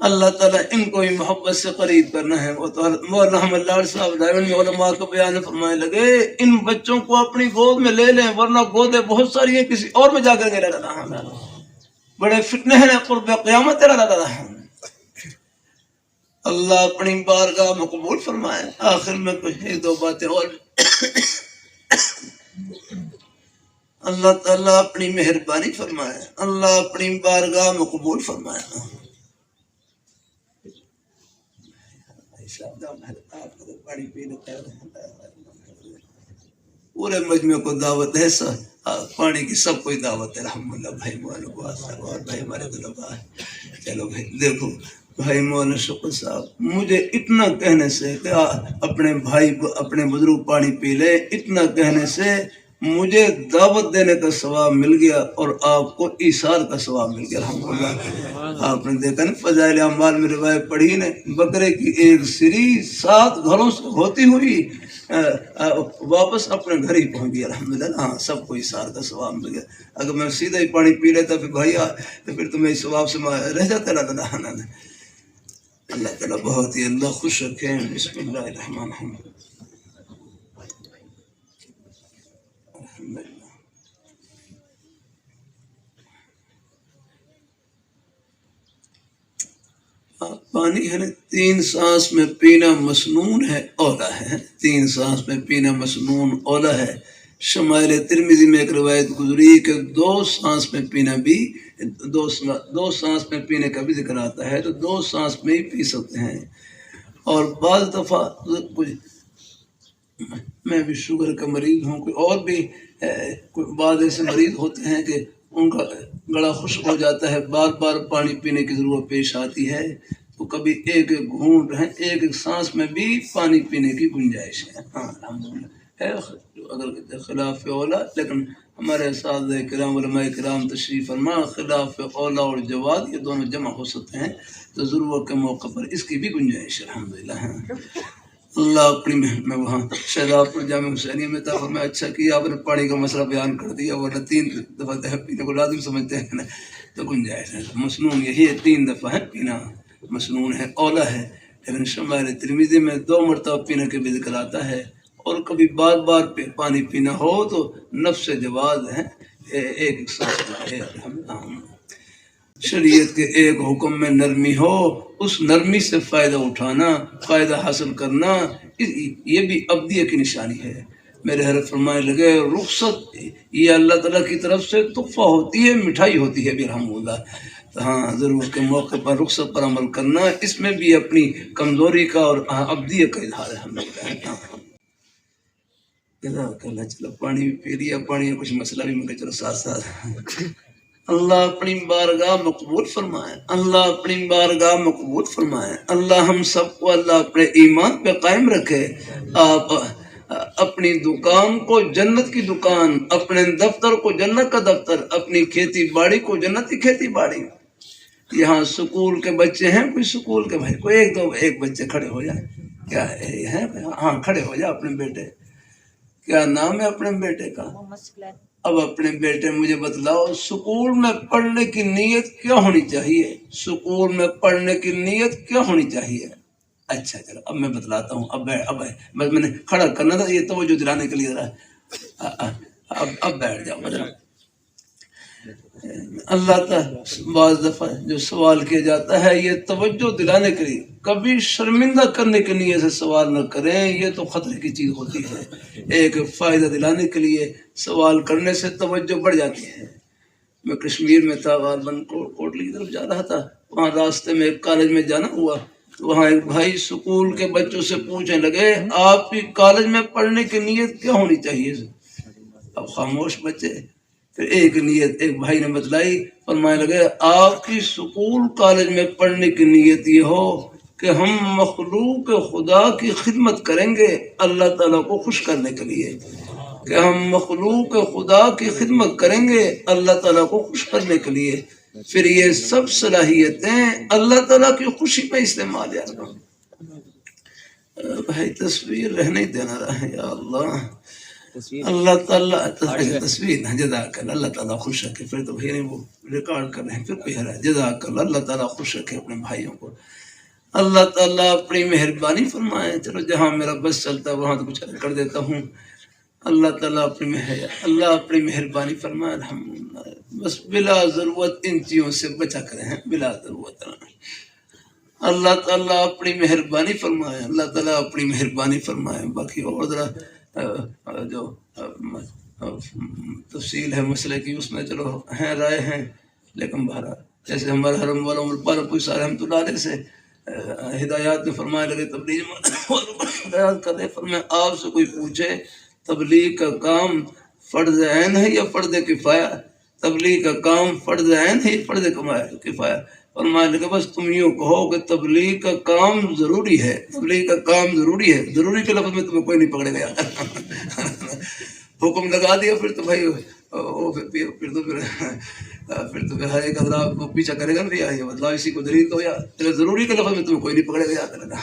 اللہ تعالیٰ ان کو ہی محبت سے قریب کرنا ہے۔ وہ تو مولانا احمد لاڈ صاحب دائمی علماء کا بیان فرمانے لگے ان بچوں کو اپنی گود میں لے لیں، ورنہ گودیں بہت ساری ہیں کسی اور میں جا کر کے رہنا، بڑے فتنے ہیں قرب قیامت رہنا۔ اللہ اپنی بارگاہ میں قبول فرمائے۔ آخر میں کچھ ایک دو باتیں اور، اللہ تعالیٰ اپنی مہربانی فرمائے، اللہ اپنی بارگاہ میں قبول فرمائے۔ پورے مجمع کو دعوت ہے، پانی کی سب کوئی دعوت ہے۔ الحمدللہ بھائی مولانا اور بھائی ہمارے طلباء ہیں۔ چلو بھائی دیکھو بھائی مولانا شکر صاحب، مجھے اتنا کہنے سے کہ اپنے بھائی اپنے بزرگ پانی پی لے، اتنا کہنے سے مجھے دعوت دینے کا ثواب مل گیا اور آپ کو ایثار کا ثواب مل گیا۔ الحمدللہ آپ نے دیکھا نا فضائل اعمال میں روایت پڑھی نے، بکرے کی ایک سری 7 گھروں سے ہوتی ہوئی واپس اپنے گھر ہی پہنچ گیا۔ الحمدللہ ہاں سب کو ایثار کا ثواب مل گیا۔ اگر میں سیدھا ہی پانی پی لیتا پھر بھیا تو پھر تمہیں اس ثواب سے رہ جاتا۔ اللہ تعالیٰ بہت ہی اللہ خوش رکھے۔ بسم اللہ الرحمن الرحیم۔ پانی ہے نا 3 سانس میں پینا مسنون ہے، اولا ہے، 3 سانس میں پینا مسنون اولا ہے۔ شمائل ترمذی میں ایک روایت گزری کہ 2 سانس میں پینا بھی 2 سانس میں پینے کا بھی ذکر آتا ہے، تو 2 سانس میں ہی پی سکتے ہیں۔ اور بعض دفعہ میں بھی شوگر کا مریض ہوں، کوئی اور بھی بعض ایسے مریض ہوتے ہیں کہ ان کا گلا خشک ہو جاتا ہے، بار بار پانی پینے کی ضرورت پیش آتی ہے، تو کبھی ایک ایک گھونٹ ہے، ایک ایک سانس میں بھی پانی پینے کی گنجائش ہے۔ ہاں الحمدللہ ہے، اگر خلاف اولا، لیکن ہمارے اساتذہ کرام علماء کرام تشریف فرما خلاف اولا اور جواد یہ دونوں جمع ہو سکتے ہیں، تو ضرورت کے موقع پر اس کی بھی گنجائش ہے الحمدللہ ہے۔ اللہ اپنی میں وہاں شہزاد پور جامع حسینیہ میں تھا، میں اچھا کیا آپ نے پانی کا مسئلہ بیان کر دیا، ورنہ 3 دفعہ پینے کو لازم سمجھتے ہیں نا، تو گنجائش ہے۔ مسنون یہی ہے 3 دفعہ ہے پینا، مسنون ہے اولا ہے، لیکن شمائل ترمذی میں 2 مرتبہ پینے کے بھی ذکر آتا ہے، اور کبھی بار بار پانی پینا ہو تو نفس جواز ہے، ایک ساتھ ہے۔ شریعت کے ایک حکم میں نرمی ہو، اس نرمی سے فائدہ اٹھانا، فائدہ حاصل کرنا، یہ بھی عبدیہ کی نشانی ہے۔ میرے حضرت فرمائے لگے رخصت یہ اللہ تعالیٰ کی طرف سے تحفہ ہوتی ہے، مٹھائی ہوتی ہے بھی الحمدللہ۔ ہاں ضرورت کے موقع پر رخصت پر عمل کرنا، اس میں بھی اپنی کمزوری کا اور عبدیہ کا اظہار ہے الحمدللہ۔ چلو پانی بھی پی لیا، پانی کا کچھ مسئلہ بھی مگر چلو ساتھ ساتھ۔ اللہ اپنی بارگاہ مقبول فرمائے، اللہ اپنی بارگاہ مقبول فرمائے، اللہ ہم سب کو اللہ اپنے ایمان پہ قائم رکھے۔ آپ اپنی دکان کو جنت کی دکان، اپنے دفتر کو جنت کا دفتر، اپنی کھیتی باڑی کو جنت کی کھیتی باڑی۔ یہاں سکول کے بچے ہیں، کوئی سکول کے بھائی کوئی ایک بچے کھڑے ہو جائے، کیا ہے؟ ہاں کھڑے ہو جائے اپنے بیٹے، کیا نام ہے اپنے بیٹے کا؟ اب اپنے بیٹے مجھے بتلاؤ سکول میں پڑھنے کی نیت کیا ہونی چاہیے؟ سکول میں پڑھنے کی نیت کیا ہونی چاہیے؟ اچھا چلو اب میں بتلاتا ہوں، اب بس میں نے کھڑا کرنا تھا یہ توجہ دلانے کے لیے ذرا، اب بیٹھ جاؤ ذرا۔ اللہ تعالیٰ بعض دفعہ جو سوال کیا جاتا ہے یہ توجہ دلانے کے لیے، کبھی شرمندہ کرنے کے لیے سے سوال نہ کریں، یہ تو خطرے کی چیز ہوتی ہے۔ ایک فائدہ دلانے کے لیے سوال کرنے سے توجہ بڑھ جاتی ہے۔ میں کشمیر میں تھا، غالباً کوٹلی کی طرف جا رہا تھا، وہاں راستے میں ایک کالج میں جانا ہوا، تو وہاں ایک بھائی سکول کے بچوں سے پوچھنے لگے آپ کی کالج میں پڑھنے کی نیت کیا ہونی چاہیے؟ اب خاموش بچے، پھر ایک نیت ایک بھائی نے بتلائی، فرمانے لگے آپ کی سکول کالج میں پڑھنے کی نیت یہ ہو کہ ہم مخلوق خدا کی خدمت کریں گے اللہ تعالیٰ کو خوش کرنے کے لیے، کہ ہم مخلوق خدا کی خدمت کریں گے اللہ تعالیٰ کو خوش کرنے کے لیے، پھر یہ سب صلاحیتیں اللہ تعالیٰ کی خوشی میں استعمال ہے۔ بھائی تصویر رہنے ہی دینا رہا یا اللہ، اللہ تعالیٰ تصویر نہ جزاک اللہ، اللہ تعالیٰ خوش رکھے، پھر تو بھائی وہ ریکارڈ کر رہے ہیں، پھر کوئی حرج، جزاک اللہ، اللہ تعالیٰ خوش رکھے اپنے بھائیوں کو، اللہ تعالیٰ اپنی مہربانی فرمائے۔ چلو جہاں میرا بس چلتا ہے وہاں تو کچھ کر دیتا ہوں، اللہ تعالیٰ اپنی مہربانی فرمائے الحمدللہ۔ بس بلا ضرورت ان چیزوں سے بچا کریں، بلا ضرورت اللہ تعالیٰ اپنی مہربانی فرمائے، اللہ تعالیٰ اپنی مہربانی فرمائے۔ باقی اور ذرا جو تفصیل ہے مسئلے کی اس میں چلو ہیں رائے ہیں، لیکن بہرحال جیسے ہمارے حرم والا عمر پارا کوئی سارے رحمۃ اللہ علیہ سے ہدایات میں فرمائے لگے، تبلیغ ہدایات کر رہے، فرمائے آپ سے کوئی پوچھے تبلیغ کا کام فرض عین ہے یا فرض کفایہ؟ تبلیغ کا کام فرض عین ہے یا فرض کفایہ؟ فرمانے لگے بس تم یوں کہو کہ تبلیغ کا کام ضروری ہے، تبلیغ کا کام ضروری ہے، ضروری کے لفظ میں تمہیں کوئی نہیں پکڑے گا، حکم لگا دیا پھر تو بھائی پھر تو ہر ایک حضرات کو پیچھا کرے گا نا، یہ بدلاؤ اسی کو دلیل تو یا ضروری کے لفظ میں تمہیں کوئی نہیں پکڑے گا کرے گا۔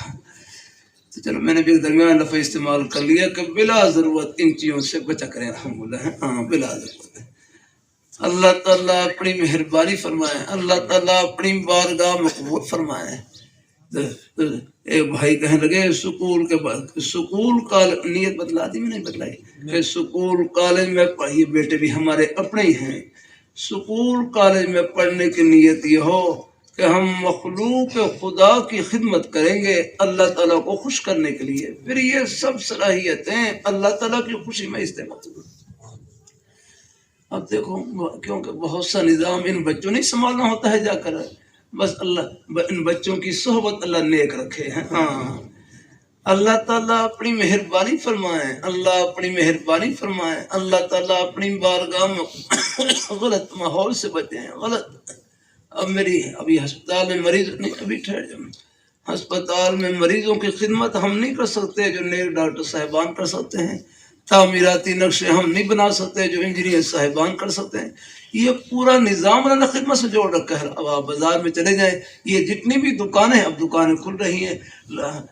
تو چلو میں نے بھی درمیان لفظ استعمال کر لیا کہ بلا ضرورت ان چیزوں سے بچا کریں الحمدللہ، ہاں بلا ضرورت۔ اللہ تعالیٰ اپنی مہربانی فرمائے، اللہ تعالیٰ اپنی بارگاہ مقبول فرمائے۔ ایک بھائی کہنے لگے سکول کالج نیت بتلا دی، میں نہیں بتلائی کہ سکول کالج میں یہ بیٹے بھی ہمارے اپنے ہی ہیں، سکول کالج میں پڑھنے کی نیت یہ ہو کہ ہم مخلوق خدا کی خدمت کریں گے اللہ تعالیٰ کو خوش کرنے کے لیے، پھر یہ سب صلاحیتیں اللہ تعالیٰ کی خوشی میں استعمال۔ اب دیکھو کیونکہ بہت سا نظام ان بچوں نہیں سنبھالنا ہوتا ہے جا کر، بس اللہ ان بچوں کی صحبت اللہ نیک رکھے ہیں، ہاں اللہ تعالیٰ اپنی مہربانی فرمائے، اللہ اپنی مہربانی فرمائے، اللہ تعالیٰ اپنی بارگاہ میں غلط ماحول سے بچیں، غلط ابھی ہسپتال میں مریض نہیں، ابھی ٹھہر جاؤ، ہسپتال میں مریضوں کی خدمت ہم نہیں کر سکتے جو نیک ڈاکٹر صاحبان کر سکتے ہیں، تعمیراتی نقشے ہم نہیں بنا سکتے جو انجینئر صاحبان کر سکتے ہیں، یہ پورا نظام اللہ نے خدمت سے جوڑ رکھا ہے۔ اب آپ بازار میں چلے جائیں، یہ جتنی بھی دکانیں ہیں، اب دکانیں کھل رہی ہیں،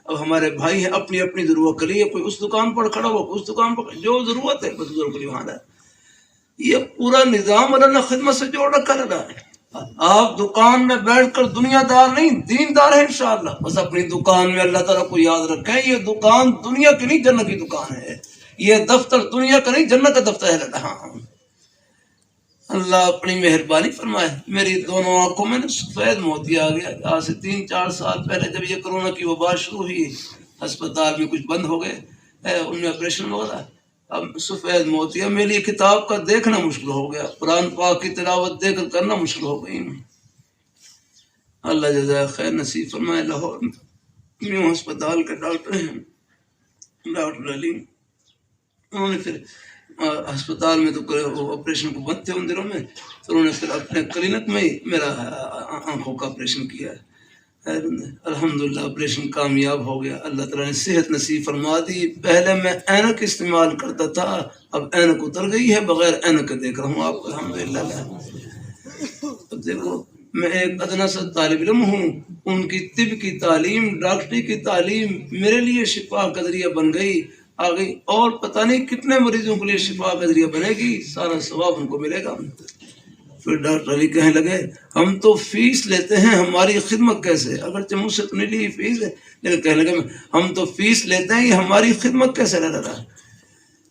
اب ہمارے بھائی ہیں اپنی اپنی ضرورت کے لیے، کوئی اس دکان پر کھڑا ہو، اس دکان پر، جو ضرورت ہے بس بزرگ کے لیے وہاں ہے۔ یہ پورا نظام اللہ نے خدمت سے جوڑ رکھا ہے۔ آپ دکان میں بیٹھ کر دنیا دار نہیں، دیندار ہے انشاءاللہ، بس اپنی دکان میں اللہ تعالیٰ کو یاد رکھیں، یہ دکان دنیا کی نہیں جنت کی دکان ہے، یہ دفتر دنیا کا نہیں جنت کا دفتر ہے۔ ہاں اللہ اپنی مہربانی فرمائے۔ میری دونوں آنکھوں میں سفید موتی آ گیا، آج سے 3-4 سال پہلے جب یہ کرونا کی وبا شروع ہوئی، ہسپتال میں کچھ بند ہو گئے، ان میں آپریشن ہو رہا، اب سفید موتی ہے، میرے لیے کتاب کا دیکھنا مشکل ہو گیا، قرآن پاک کی تلاوت دیکھ کر کرنا مشکل ہو گئی۔ اللہ جزائے خیر نصیب فرمائے۔ لاہور میں ہسپتال کے ڈاکٹر ہیں، ڈاکٹر علی، انہوں نے پھر ہسپتال میں تو آپریشن کو بند تھے ان دنوں میں، تو انہوں نے پھر اپنے کلینک میں ہی میرا آنکھوں کا آپریشن کیا ہے۔ الحمدللہ آپریشن کامیاب ہو گیا، اللہ تعالیٰ نے صحت نصیب فرما دی۔ پہلے میں اینک استعمال کرتا تھا، اب اینک اتر گئی ہے، بغیر اینک کے دیکھ رہا ہوں آپ کو الحمدللہ۔ اب دیکھو میں ایک ادنا سا طالب علم ہوں، ان کی طب کی تعلیم، ڈاکٹری کی تعلیم میرے لیے شفا کا ذریعہ بن گئی، آ گئی، اور پتہ نہیں کتنے مریضوں کے لیے شفا کا ذریعہ بنے گی، سارا ثواب ان کو ملے گا۔ پھر ڈاکٹر علی کہنے لگے ہم تو فیس لیتے ہیں، ہماری خدمت کیسے، اگرچہ مجھ سے تو نہیں لی فیس ہے، لیکن کہنے لگے ہم تو فیس لیتے ہیں، یہ ہماری خدمت کیسے لے رہا ہے۔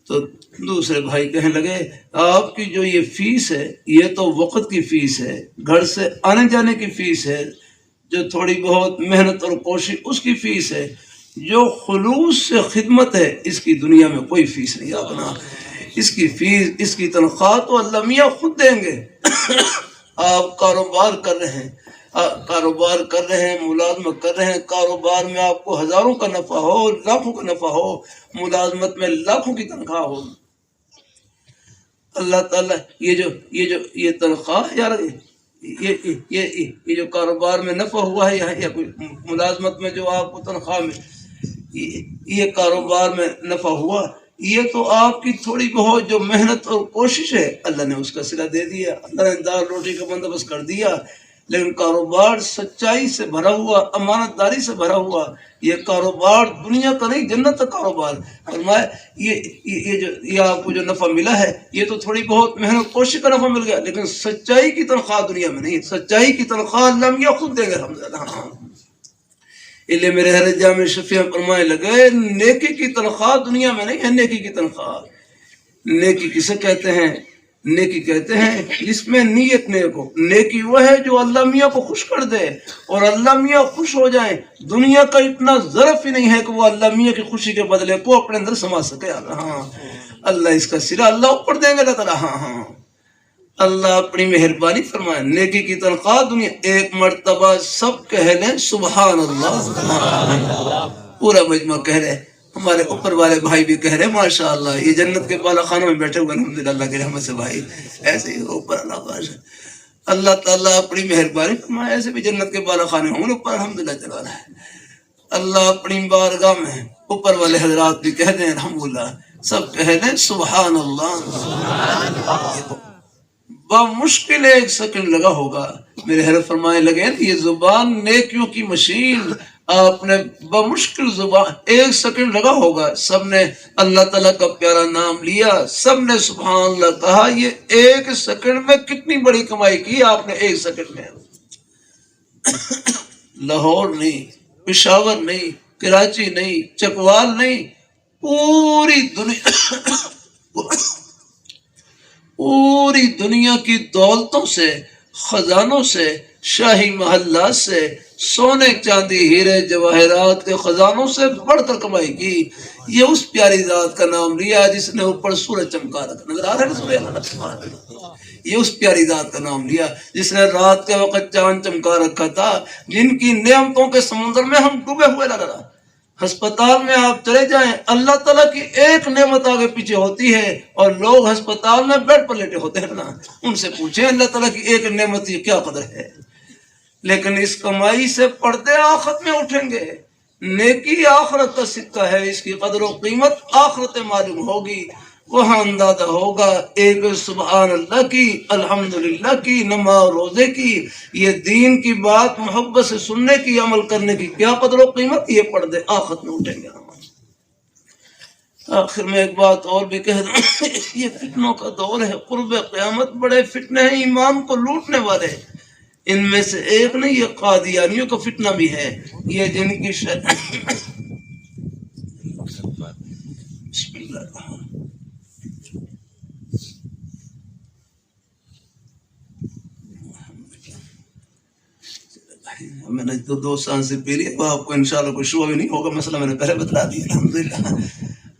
تو دوسرے بھائی کہنے لگے آپ کی جو یہ فیس ہے یہ تو وقت کی فیس ہے، گھر سے آنے جانے کی فیس ہے، جو تھوڑی بہت محنت اور کوشش اس کی فیس ہے، جو خلوص سے خدمت ہے اس کی دنیا میں کوئی فیس نہیں آپنا، اس کی فیس، اس کی تنخواہ تو اللہ میاں خود دیں گے۔ آپ کاروبار کر رہے ہیں، ملازمت کر رہے ہیں، کاروبار میں آپ کو ہزاروں کا نفع ہو، لاکھوں کا نفع ہو، ملازمت میں لاکھوں کی تنخواہ ہو، اللہ تعالیٰ یہ تنخواہ یار، یہ جو کاروبار میں نفع ہوا ہے یا کوئی ملازمت میں جو آپ کو تنخواہ میں یہ کاروبار میں نفع ہوا، یہ تو آپ کی تھوڑی بہت جو محنت اور کوشش ہے، اللہ نے اس کا صلہ دے دیا، اللہ نے دال روٹی کا بندوبست کر دیا۔ لیکن کاروبار سچائی سے بھرا ہوا، امانت داری سے بھرا ہوا، یہ کاروبار دنیا کا نہیں جنت کا کاروبار۔ فرمایا یہ آپ کو جو نفع ملا ہے یہ تو تھوڑی بہت محنت کوشش کا نفع مل گیا، لیکن سچائی کی تنخواہ دنیا میں نہیں، سچائی کی تنخواہ اللہ میاں خود دے گا الحمدللہ۔ اس لیے میرے حضرت جامع شفیع فرمائے لگے نیکی کی تنخواہ دنیا میں نہیں ہے، نیکی کی تنخواہ، نیکی کسے کہتے ہیں؟ نیکی کہتے ہیں جس میں نیت نیک ہو، نیکی وہ ہے جو اللہ میاں کو خوش کر دے، اور اللہ میاں خوش ہو جائیں، دنیا کا اتنا ظرف ہی نہیں ہے کہ وہ اللہ میاں کی خوشی کے بدلے کو اپنے اندر سما سکے۔ ہاں اللہ اس کا سرا اللہ اوپر دیں گے اللہ تعالیٰ۔ ہاں اللہ اپنی مہربانی فرمائے، نیکی کی تنخواہ دنیا۔ ایک مرتبہ سب کہہ لیں سبحان اللہ، پورا مجمع کہہ رہے، ہمارے اوپر والے بھائی بھی کہہ رہے ماشاءاللہ، یہ جنت کے بالا خانوں میں بیٹھے ہوئے الحمدللہ اللہ کی رحمت سے بھائی، ایسے ہی اوپر اللہ تعالیٰ اپنی مہربانی فرمائے، ایسے بھی جنت کے بالا خانے ہوں اوپر الحمدللہ چلا رہا ہے۔ اللہ اپنی بارگاہ میں اوپر والے حضرات بھی کہہ دیں الحمدللہ، سب کہہ دیں سبحان اللہ۔ بمشکل 1 سیکنڈ لگا ہوگا، میرے حضرت فرمائے لگے یہ زبان نیکیوں کی مشین، آپ نے بمشکل زبان 1 سیکنڈ لگا ہوگا، سب نے اللہ تعالیٰ کا پیارا نام لیا، سب نے سبحان اللہ کہا، یہ 1 سیکنڈ میں کتنی بڑی کمائی کی آپ نے 1 سیکنڈ میں۔ لاہور نہیں، پشاور نہیں، کراچی نہیں، چکوال نہیں، پوری دنیا کی دولتوں سے، خزانوں سے، شاہی محلات سے، سونے چاندی ہیرے جواہرات کے خزانوں سے بڑھ کر کمائی کی۔ یہ اس پیاری ذات کا نام لیا جس نے اوپر سورج چمکا رکھا، نظر آ رہا ہے؟ یہ اس پیاری ذات کا نام لیا جس نے رات کے وقت چاند چمکا رکھا تھا، جن کی نعمتوں کے سمندر میں ہم ڈوبے ہوئے نظر آ۔ ہسپتال میں آپ چلے جائیں، اللہ تعالیٰ کی ایک نعمت آگے پیچھے ہوتی ہے، اور لوگ ہسپتال میں بیڈ پر لیٹے ہوتے ہیں نا، ان سے پوچھیں اللہ تعالیٰ کی ایک نعمت یہ کیا قدر ہے۔ لیکن اس کمائی سے پردے آخرت میں اٹھیں گے. نیکی آخرت کا سکہ ہے، اس کی قدر و قیمت آخرت معلوم ہوگی. وہاں اندازہ ہوگا ایک سبحان اللہ کی، الحمدللہ کی، نماز روزے کی، یہ دین کی بات محبت سے سننے کی، عمل کرنے کی کیا قدر و قیمت. یہ پردے آخرت میں اٹھیں گے. آخر میں ایک بات اور بھی کہہ دوں، یہ فتنوں کا دور ہے، قرب قیامت بڑے فتنے ہیں ایمان کو لوٹنے والے. ان میں سے ایک نہیں، یہ قادیانیوں کا فتنہ بھی ہے. یہ جن کی بسم اللہ الرحمن. میں نے تو 2 سال سے پی لیا، آپ کو انشاءاللہ کوئی شبہ بھی نہیں ہوگا. مسئلہ میں نے پہلے بتلا دیا. الحمدللہ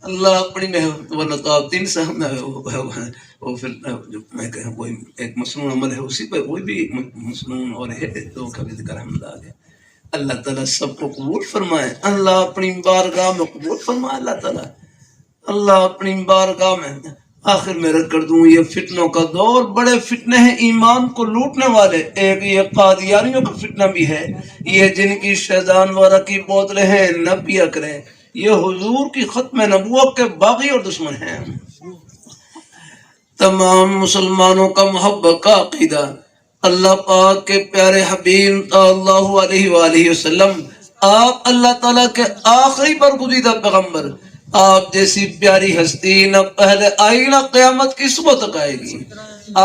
اللہ اپنی محبت 3 سال میں وہ پھر جو میں کہوں کوئی ایک مسنون عمل ہے اسی پہ کوئی بھی مسنون اور ہے تو کبھی ذکر حمد آ گیا. اللہ تعالیٰ سب کو قبول فرمائے. اللہ اپنی بارگاہ میں قبول فرمائے. اللہ اپنی بارگاہ میں. آخر میں رکھ کر دوں، یہ فتنوں کا دور بڑے فتنے ہیں ایمان کو لوٹنے والے. ایک یہ قادیانیوں کا فتنہ بھی ہے، یہ جن کی شیطان وغیرہ کی بوتلیں ہیں نہ پیا کریں. یہ حضور کی ختم نبوت کے باغی اور دشمن ہیں. تمام مسلمانوں کا محبت کا عقیدہ اللہ پاک کے پیارے حبیب صلی اللہ علیہ وآلہ وسلم، آپ اللہ تعالیٰ کے آخری برگزیدہ پیغمبر، آپ جیسی پیاری ہستی نہ پہلے آئی نہ قیامت کی صبح تک آئے گی.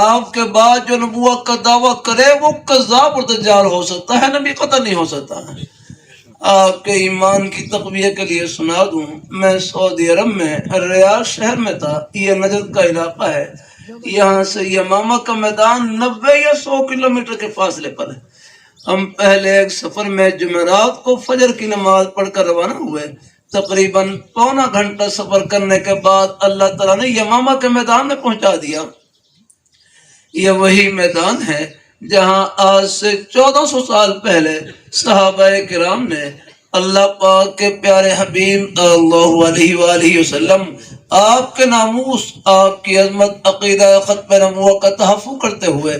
آپ کے بعد جو نبوت کا دعویٰ کرے وہ کذاب اور دجال ہو سکتا ہے، نبی قطع نہیں ہو سکتا. آپ کے ایمان کی تقویت کے لیے سنا دوں، میں سعودی عرب میں ریاض شہر میں تھا. یہ نجد کا علاقہ ہے، یہاں سے یمامہ کا میدان 90 یا 100 کلومیٹر کے فاصلے پر ہے. ہم پہلے ایک سفر میں جمعرات کو فجر کی نماز پڑھ کر روانہ ہوئے. تقریباً پونا گھنٹہ سفر کرنے کے بعد اللہ تعالیٰ نے یمامہ کے میدان میں پہنچا دیا. یہ وہی میدان ہے جہاں آج سے 1400 سال پہلے صحابہ کرام نے اللہ پاک کے پیارے حبیب صلی اللہ علیہ وآلہ وسلم، آپ کے ناموس، آپ کی عظمت، عقیدہ ختم نبوت کا تحفظ کرتے ہوئے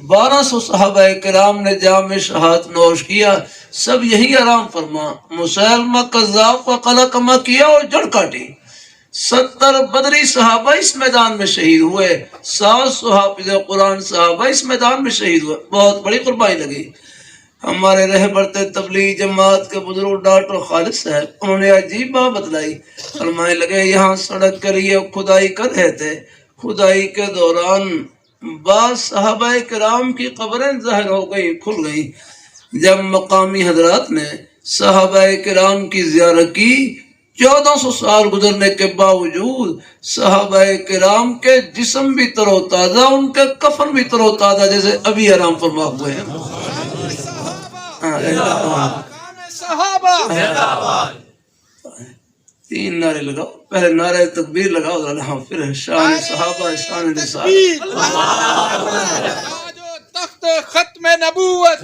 1200 صحابہ کرام نے جام شہادت نوش کیا. سب یہی آرام فرما. مسلمہ کذاب کا قلع کما کیا اور جڑ کاٹی. 70 بدری صحابہ اس میدان میں شہید ہوئے. 700 حافظ قرآن صحابہ اس میدان میں شہید ہوئے. بہت بڑی قربانی لگی. ہمارے رہبر تبلیغ جماعت کے بزرگ ڈاکٹر خالد صاحب، انہوں نے عجیب بات بتلائی. فرمانے لگے یہاں سڑک کے لیے کھدائی کر رہے تھے. کھدائی کے دوران بعض صحابہ کرام کی قبریں ظاہر ہو گئی، کھل گئی. جب مقامی حضرات نے صحابہ کرام کی زیارت کی، 1400 سال گزرنے کے باوجود صحابہ کرام کے جسم بھی تر و تازہ، ان کے کفن بھی تر و تازہ جیسے ابھی آرام فرما ہوئے ہیں. تین نعرے لگاؤ. پہلے نعرہ تکبیر لگاؤ، پھر شان صحابہ، شان نساء. تخت ختم نبوت،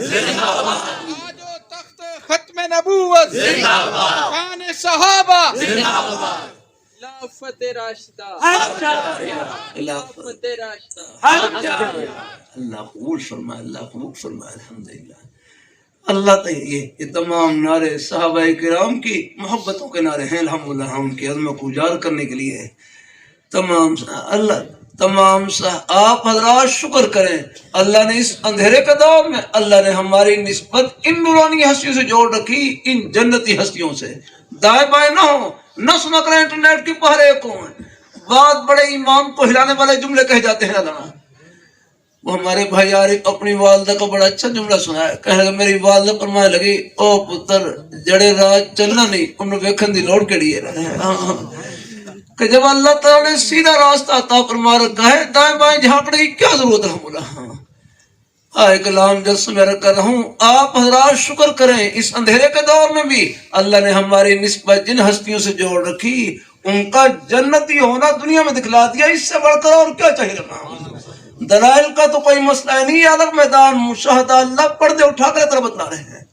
ختم نبوت، شان صحابہ، خلافت راشدہ، خلافت راشدہ. اللہ قبول فرمائے، اللہ قبول فرمائے. الحمدللہ. اللہ یہ تمام نعرے صحابہ کرام کی محبتوں کے نعرے ہیں. الحمدللہ ہم کی عظمت کو اجاگر کرنے کے لیے تمام آپ حضرات شکر کریں. اللہ نے اس اندھیرے کے دور میں اللہ نے ہماری نسبت ان نورانی ہستیوں سے جوڑ رکھی، ان جنتی ہستیوں سے. دائیں بائیں نہ ہو، نہ سنا کریں انٹرنیٹ کی پہرے کو. بات بڑے ایمان کو ہلانے والے جملے کہے جاتے ہیں. اللہ وہ ہمارے بھائی عارف اپنی والدہ کا بڑا اچھا جملہ سنا ہے. کہنے لگا میری والدہ فرمانے لگی، او پتر جڑے راہ چلنا نہیں انہوں ویکھن دی لوڑ کے لیے کہ جب اللہ تعالیٰ نے سیدھا راستہ عطا فرما رکھا ہے، دائیں بائیں جھانکنے کی کیا ضرورت ہے. بولا آئے کلام جلسے میں رکھ کر رہا ہوں. آپ حضرات شکر کریں اس اندھیرے کے دور میں بھی اللہ نے ہماری نسبت جن ہستیوں سے جوڑ رکھی، ان کا جنتی ہونا دنیا میں دکھلا دیا. اس سے بڑھ کر اور کیا چاہیے رہا. دلائل کا تو کوئی مسئلہ نہیں. الگ میدان مشاہدہ اللہ پردے اٹھا کر طرح بتلا رہے ہیں.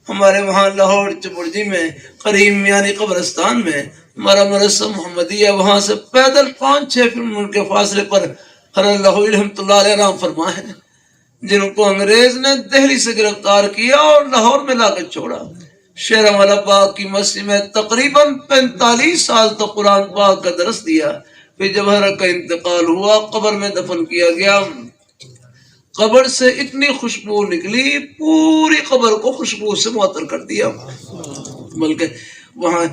ہمارے وہاں لاہور چپڑجی میں قریب یعنی قبرستان میں ہمارا مدرسہ محمدیہ، وہاں سے پیدل 5-6 کلومیٹر کے فاصلے پر حضرت اللہ رحمۃ اللہ علیہ رام فرما ہے. جن کو انگریز نے دہلی سے گرفتار کیا اور لاہور میں لا کر چھوڑا. شیر والا پاک کی مسجد میں تقریباً 45 سال تک قرآن پاک کا درس دیا. پھر جب حضرت کا انتقال ہوا قبر میں دفن کیا گیا. قبر سے اتنی خوشبو نکلی پوری قبر کو خوشبو سے معطر کر دیا. بلکہ وہاں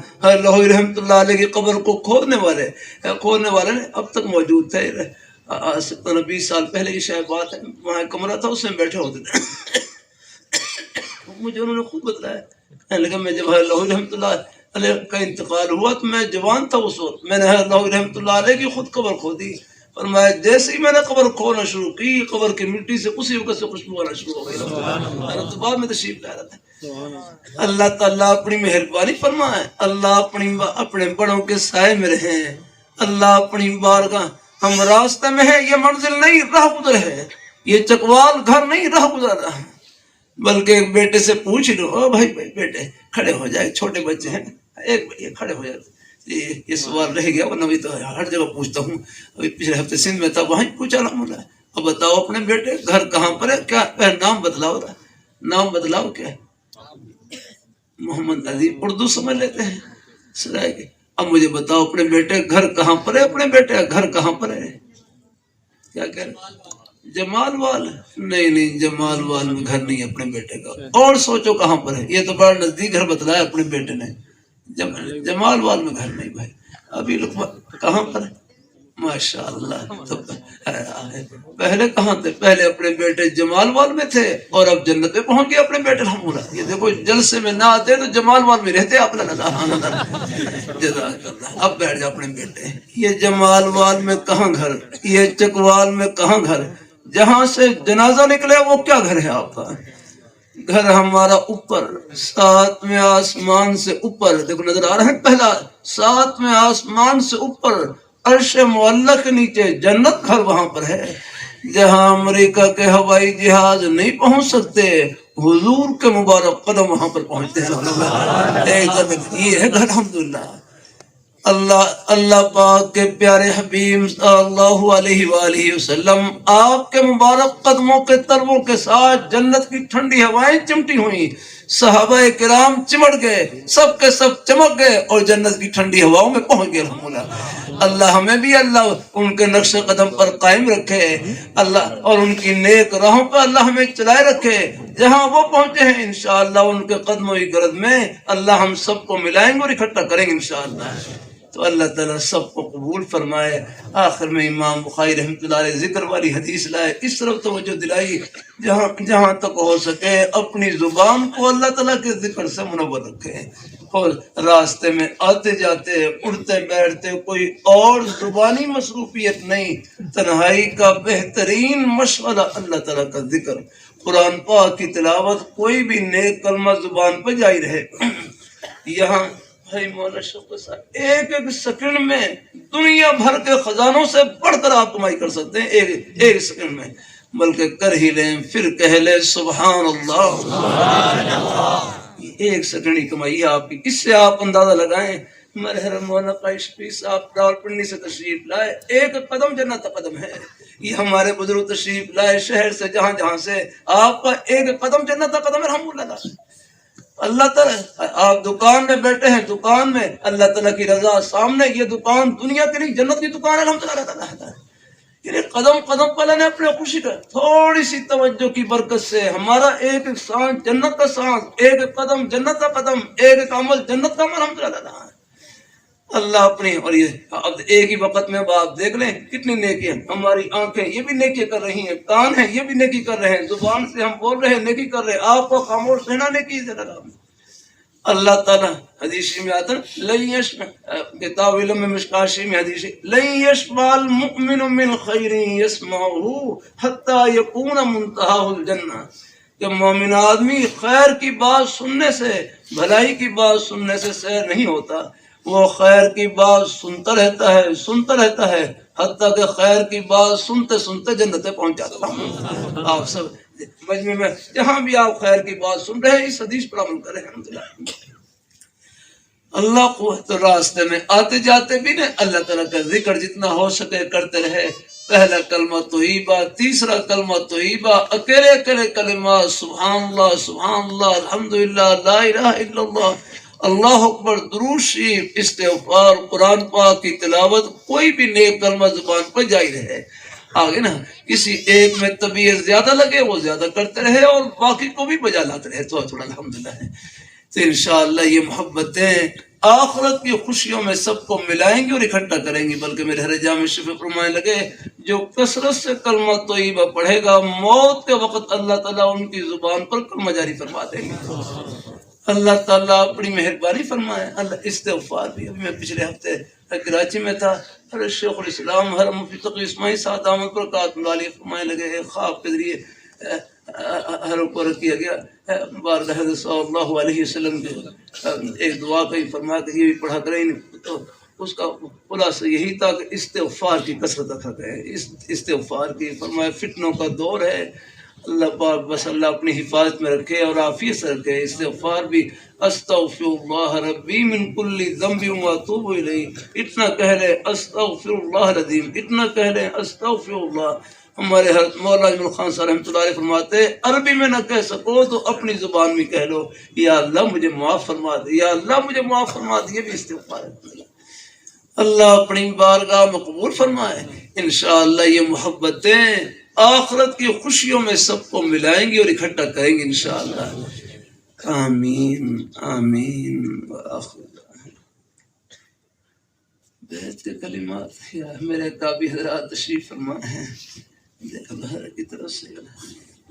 لاہوری رحمۃ اللہ علیہ کی قبر کو کھودنے والے نے اب تک موجود تھے. 20 سال پہلے کی شاید بات ہے. وہاں ایک کمرہ تھا اس میں بیٹھے ہوتے تھے. مجھے انہوں نے خود بتلایا. لیکن میں جب لاہوری رحمۃ اللہ علیہ کا انتقال ہوا تو میں جوان تھا اس وقت. میں نے لاہوری رحمۃ اللہ علیہ کی خود قبر کھودی اور میں جیسے ہی میں نے قبر کھودنا شروع کی قبر کی مٹی سے اسی وقت سے خوشبو آنا شروع ہو گئی. تو بعد میں تشریف لا رہا تھا. اللہ تعالیٰ اپنی مہربانی فرمائے. اللہ اپنے بڑوں کے سائے میں رہیں. اللہ اپنی بارگاہ. ہم راستے میں ہیں, یہ منزل نہیں راہ گزر ہے. یہ چکوال گھر نہیں راہ گزر رہا. بلکہ ایک بیٹے سے پوچھ لو, او بھائی بیٹے کھڑے ہو جائے, چھوٹے بچے ہیں, ایک بھائی کھڑے ہو جائے. یہ سوال رہ گیا ورنہ بھی تو ہر جگہ پوچھتا ہوں. ابھی پچھلے ہفتے سندھ میں تھا وہاں پوچھا الحمد للہ. اب بتاؤ اپنے بیٹے گھر کہاں پر ہے, کیا نام بدلاؤ رہا, نام بدلاؤ کیا ہے, محمد علی. اردو سمجھ لیتے ہیں سرائے کے. اب مجھے بتاؤ اپنے بیٹے گھر کہاں پر ہے, اپنے بیٹے گھر کہاں پر ہے, کیا کہہ رہے, جمال وال. نہیں جمال وال میں گھر نہیں اپنے بیٹے کا. اور سوچو کہاں پر ہے. یہ تو بڑا نزدیک گھر بتلایا اپنے بیٹے نے. جمال وال میں گھر نہیں بھائی. ابھی لوگ کہاں پر ہے, ماشاء اللہ. تو پہلے کہاں تھے, پہلے اپنے بیٹے جمال وال میں تھے اور اب جنت میں پہنچ گئے اپنے بیٹے الحمدللہ. یہ دیکھو جلسے میں نہ آتے تو جمال وال میں رہتے آپ. جزاک اللہ. اب بیٹھ جا اپنے بیٹے. یہ جمال وال میں کہاں گھر, یہ چکوال میں کہاں گھر, جہاں سے جنازہ نکلے وہ کیا گھر ہے آپ کا. گھر ہمارا اوپر 7ویں آسمان سے اوپر. دیکھو نظر آ رہا ہے, پہلا 7ویں آسمان سے اوپر عرش معلیٰ کے نیچے جنت گھر وہاں پر ہے. جہاں امریکہ کے ہوائی جہاز نہیں پہنچ سکتے حضور کے مبارک قدم وہاں پر پہنچتے ہیں. یہ ہے گھر الحمدللہ. اللہ پاک کے پیارے حبیب صلی اللہ علیہ وآلہ وسلم آپ کے مبارک قدموں کے تربوں کے ساتھ جنت کی ٹھنڈی ہوائیں چمٹی ہوئیں. صحابہ کرام چمٹ گئے, سب کے سب چمک گئے اور جنت کی ٹھنڈی ہواؤں میں پہنچ گئے الحمدللہ. اللہ ہمیں بھی اللہ ان کے نقش قدم پر قائم رکھے اللہ, اور ان کی نیک راہوں پر اللہ ہمیں چلائے رکھے. جہاں وہ پہنچے ہیں انشاءاللہ ان کے قدموں کی گرد میں اللہ ہم سب کو ملائیں گے اور اکٹھا کریں گے انشاءاللہ. تو اللہ تعالیٰ سب کو قبول فرمائے. آخر میں امام بخاری رحمۃ اللہ علیہ ذکر والی حدیث لائے, اس طرف توجہ دلائی جہاں تک ہو سکے اپنی زبان کو اللہ تعالیٰ کے ذکر سے منور رکھے. اور راستے میں آتے جاتے اٹھتے بیٹھتے کوئی اور زبانی مصروفیت نہیں, تنہائی کا بہترین مشغلہ اللہ تعالیٰ کا ذکر, قرآن پاک کی تلاوت, کوئی بھی نیک کلمہ زبان پر جاری رہے. یہاں بھائی مولانا شوق صاحب ایک سیکنڈ میں دنیا بھر کے خزانوں سے بڑھ کر آپ کمائی کر سکتے ہیں ایک سیکنڈ میں. بلکہ کر ہی لیں پھر کہہ لیں سبحان اللہ. ایک سیکنڈ ہی کمائی ہے آپ کی. اس سے آپ اندازہ لگائیں. مرحرم مولانا قائش پیر صاحب راولپنڈی سے تشریف لائے, ایک قدم جنت کا قدم ہے. یہ ہمارے بزرگ تشریف لائے شہر سے جہاں سے, آپ کا ایک قدم جنت کا قدم ہے الحمدللہ. اللہ تعالیٰ آپ دکان میں بیٹھے ہیں, دکان میں اللہ تعالیٰ کی رضا سامنے, یہ دکان دنیا کے لیے جنت کی دکان ہے الحمدللہ. یعنی قدم قدم پر نے اپنے خوشی کا تھوڑی سی توجہ کی برکت سے ہمارا ایک سانس جنت کا سانس, ایک قدم جنت کا قدم, ایک عمل جنت کا عمل الحمدللہ. اللہ اپنی, اور یہ اب ایک ہی وقت میں آپ دیکھ لیں کتنی نیکیاں. ہماری آنکھیں یہ بھی نیکی کر رہی ہیں, کان ہیں یہ بھی نیکی کر رہے ہیں, زبان سے ہم بول رہے ہیں نیکی کر رہے ہیں. آپ کو خاموش رہنا نیکی سے لگا. اللہ تعالیٰ حدیث میں آتا ہے کتاب علم میں مشکاشی میں حدیث لن يشبع المؤمن من خیر يسمعه حتى يكون منتهى الجنہ, کہ مومن آدمی خیر کی بات سننے سے, بھلائی کی بات سننے سے سیر نہیں ہوتا, وہ خیر کی بات سنتا رہتا ہے حتیٰ کہ خیر کی بات سنتے سنتے جنت پہنچ جاتا ہے. آپ سب مجمع میں جہاں بھی آپ خیر کی بات سن رہے ہیں اس حدیث پر عمل کریں الحمدللہ. اللہ کو تو راستے میں آتے جاتے بھی نا اللہ تعالیٰ کا ذکر جتنا ہو سکے کرتے رہے. پہلا کلمہ طیبہ، تیسرا کلمہ طیبہ، اکیلے اکیلے کلمات سبحان اللہ الحمدللہ لا الہ الا اللہ اللہ اکبر، درود شریف، استغفار، قرآن پاک کی تلاوت، کوئی بھی نیک کلمہ زبان پر جاری رہے. آگے نا کسی ایک میں طبیعت زیادہ لگے وہ زیادہ کرتے رہے اور باقی کو بھی بجا لاتے رہے، تھوڑا تھوڑا الحمدللہ ہے. تو انشاءاللہ یہ محبتیں آخرت کی خوشیوں میں سب کو ملائیں گی اور اکٹھا کریں گی. بلکہ میرے ہر جامع شفیع فرمانے لگے جو کثرت سے کلمہ طیبہ پڑھے گا موت کے وقت اللہ تعالیٰ ان کی زبان پر کلمہ جاری فرما دیں گے. اللہ تعالیٰ اپنی مہربانی فرمائے. اللہ استغفار بھی، ابھی میں پچھلے ہفتے کراچی میں تھا، حضرت شیخ الاسلام حضرت مفتی تقی اسماعیل صاحب دامت برکاتہ اللہ علیہ فرمانے لگے ایک خواب کے ذریعے ہر اوپر کیا گیا بارگاہ حضرت صلی اللہ علیہ وسلم کے ایک دعا کا ہی فرمایا کہ یہ بھی پڑھا کریں. تو اس کا خلاصہ یہی تھا کہ استغفار کی کثرت رکھا کرے. استغفار کی فرمایا فتنوں کا دور ہے، اللہ پاک بس اللہ اپنی حفاظت میں رکھے اور عافیت سے رکھے. استغفار بھی استغفر اللہ ربی من کل ذنب واتوب الیہ، اتنا کہہ لیں استغفر اللہ العظیم، اتنا کہہ لیں استغفر اللہ. ہمارے حضرت مولانا اجمل خان صاحب رحمۃ اللہ علیہ فرماتے عربی میں نہ کہہ سکو تو اپنی زبان میں کہہ لو یا اللہ مجھے معاف فرما دے، یا اللہ مجھے معاف فرما دے. یہ بھی استغفار ہے. اللہ اپنی بارگاہ مقبول فرمائے. انشاءاللہ یہ محبتیں آخرت کی خوشیوں میں سب کو ملائیں گی اور اکٹھا کریں گی انشاءاللہ. آمین آمین. بیت کے کلمات میرے کعبی حضرات تشریف فرما ہے کی طرف سے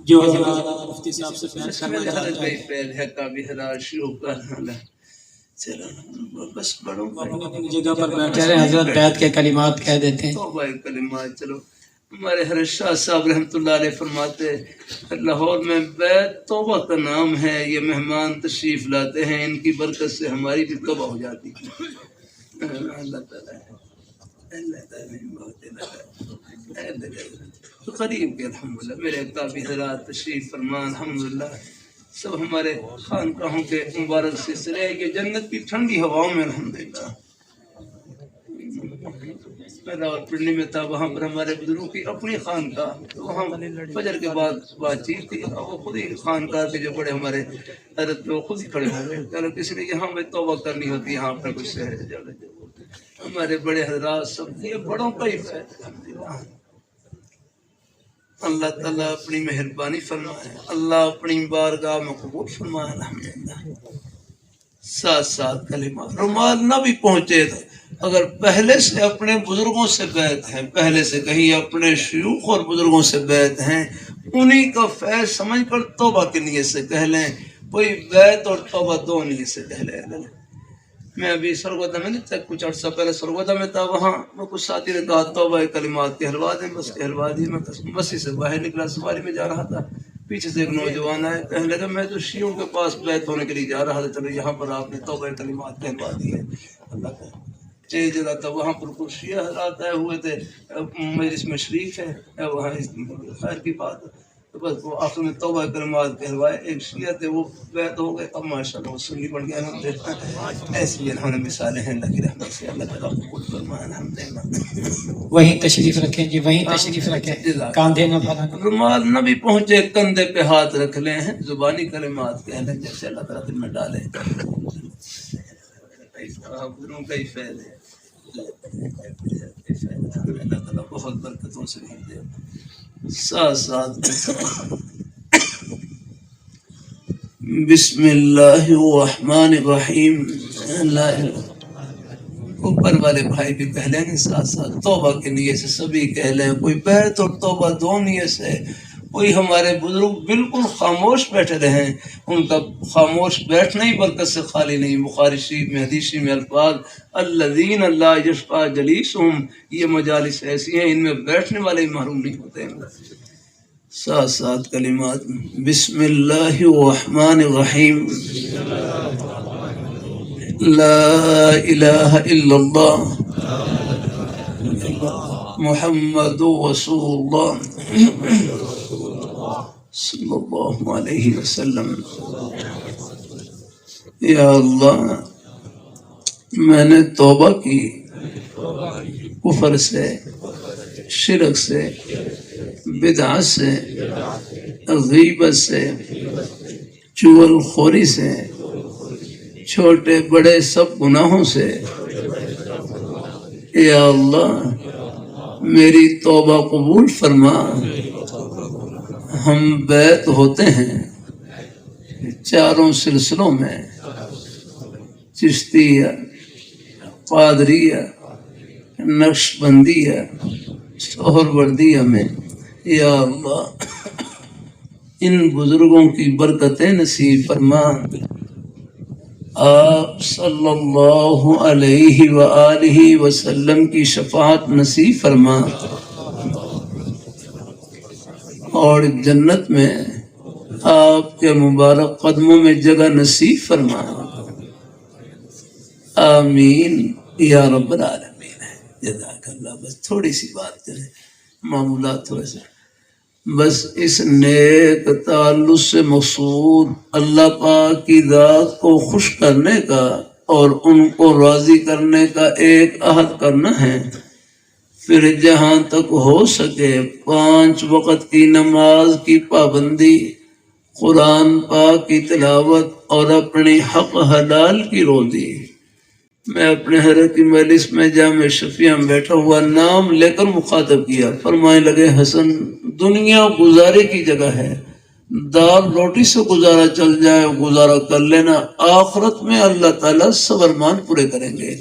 جو مفتی صاحب سے بیان کرنا چاہتا ہے پہل ہے کعبی حضرات شروع کرنا. چلو بس بڑوں اپنی جگہ پر بیٹھے رہے. حضرت بیت کے کلمات کہہ دیتے ہیں. توبہ کلمات. چلو ہمارے حضرت شاہ صاحب رحمۃ اللہ علیہ فرماتے لاہور میں بیت توبہ کا نام ہے. یہ مہمان تشریف لاتے ہیں، ان کی برکت سے ہماری بھی توبہ ہو جاتی ہے. اللہ تعالیٰ قریب کے الحمدللہ میرے کعبی حضرات تشریف فرمان. الحمدللہ سب ہمارے خانقاہوں کے مبارک سلسلے یہ جنت کی ٹھنڈی ہواؤں میں الحمدللہ. راول پنڈی میں تھا، وہاں پر ہمارے بزرگوں کی اپنی خانقاہ، وہاں فجر کے بعد بات چیت تھی. وہ خود ہی خانقاہ کے جو بڑے ہمارے حضرت وہ خود ہی کھڑے ہو گئے. چلو کسی نے یہاں میں توبہ کرنی ہوتی ہے، یہاں پر کچھ سے ہمارے بڑے حضرات سب یہ بڑوں کا ہی فیض. اللہ تعالیٰ اپنی مہربانی فرمائے، اللہ اپنی بارگاہ میں قبول فرمائے. الحمدللہ. ساتھ ساتھ کلمات رومال نہ بھی پہنچے تو اگر پہلے سے اپنے بزرگوں سے بیعت ہیں، پہلے سے کہیں اپنے شیوخ اور بزرگوں سے بیعت ہیں، انہی کا فیض سمجھ کر توبہ کی نیت سے کہہ لیں. کوئی بیعت اور توبہ دو نیت سے کہہ لیں. میں ابھی سرگودا میں نہیں تھا، کچھ عرصہ پہلے سرگودا میں تھا، وہاں وہ کچھ ساتھی نے کہا توبہ کلمات کہلوا دیں، بس کہلوا دی. میں مسجد سے باہر نکلا، سواری میں جا رہا تھا، پیچھے سے ایک نوجوان آئے، کہنے لگا میں تو شیعوں کے پاس بیعت ہونے کے لیے جا رہا تھا، چلو یہاں پر آپ نے توبہ کلمات کہلوا دی ہے. اللہ کا چیز جگہ تھا، وہاں پر کچھ شیعہ حضرات آئے ہوئے تھے، مجلس میں شریف ہے وہاں. خیر کی بات تو بس وہ آخر میں توبہ کلمات کہلوائے. ایک شیعہ تھے وہ بیعت ہو گئے، اب ماشاءاللہ وہ سنی بن گیا. ایسی انہوں نے مثالیں ہیں اللہ کی رحمت سے. اللہ تعالیٰ قبول فرمائے. الحمدللہ. وہیں تشریف رکھیں جی، وہیں تشریف رکھیں، کاندھے نہ پھیلانا. رومال نہ بھی پہنچے کندھے پہ ہاتھ رکھ لیں، زبانی کلمات کہہ لیں جیسے اللہ تعالیٰ دل میں ڈالے. بزرگوں کا ہی فیض ہے. اللہ تعالیٰ بہت برکتوں سے نہیں دے. ساتھ ساتھ بسم اللہ الرحمن الرحیم. اوپر والے بھائی بھی کہہ لیں گے، ساتھ ساتھ توبہ کی نیت سے سبھی کہہ لیں. کوئی بیعت اور توبہ دو نیت سے. کوئی ہمارے بزرگ بالکل خاموش بیٹھے رہے ہیں، ان کا خاموش بیٹھنا ہی برکت سے خالی نہیں. بخاری شریف میں حدیث میں الفاظ الذین لا یشقی جلیسہم، یہ مجالس ایسی ہیں ان میں بیٹھنے والے ہی محروم نہیں ہوتے ہیں. ساتھ ساتھ کلمات بسم اللہ الرحمن الرحیم. لا الہ الا اللہ محمد رسول اللہ صلی اللہ علیہ وسلم. یا اللہ میں نے توبہ کی کفر سے، شرک سے، بدعت سے، غیبت سے، چغل خوری سے، چھوٹے بڑے سب گناہوں سے۔ یا اللہ میری توبہ قبول فرما۔ ہم بیعت ہوتے ہیں چاروں سلسلوں میں، چشتیہ، قادریہ، نقش بندیہ، سہروردیہ میں۔ یا اللہ ان بزرگوں کی برکتیں نصیب فرما۔ آپ صلی اللہ علیہ وآلہ وسلم کی شفاعت نصیب فرما، اور جنت میں آپ کے مبارک قدموں میں جگہ نصیب فرما۔ آمین یا رب العالمین۔ جزاک اللہ۔ بس تھوڑی سی بات کریں، معمولات تھوڑے سے، بس اس نیک تعلق سے مقصود اللہ پاک کی ذات کو خوش کرنے کا اور ان کو راضی کرنے کا ایک عہد کرنا ہے۔ پھر جہاں تک ہو سکے 5 وقت کی نماز کی پابندی، قرآن پاک کی تلاوت اور اپنی حق حلال کی روزی۔ میں اپنے حضرت کی مجلس میں جامع شفیع میں بیٹھا ہوا نام لے کر مخاطب کیا، فرمائے لگے حسن دنیا گزارے کی جگہ ہے، دال روٹی سے گزارا چل جائے گزارا کر لینا، آخرت میں اللہ تعالیٰ سب ارمان پورے کریں گے۔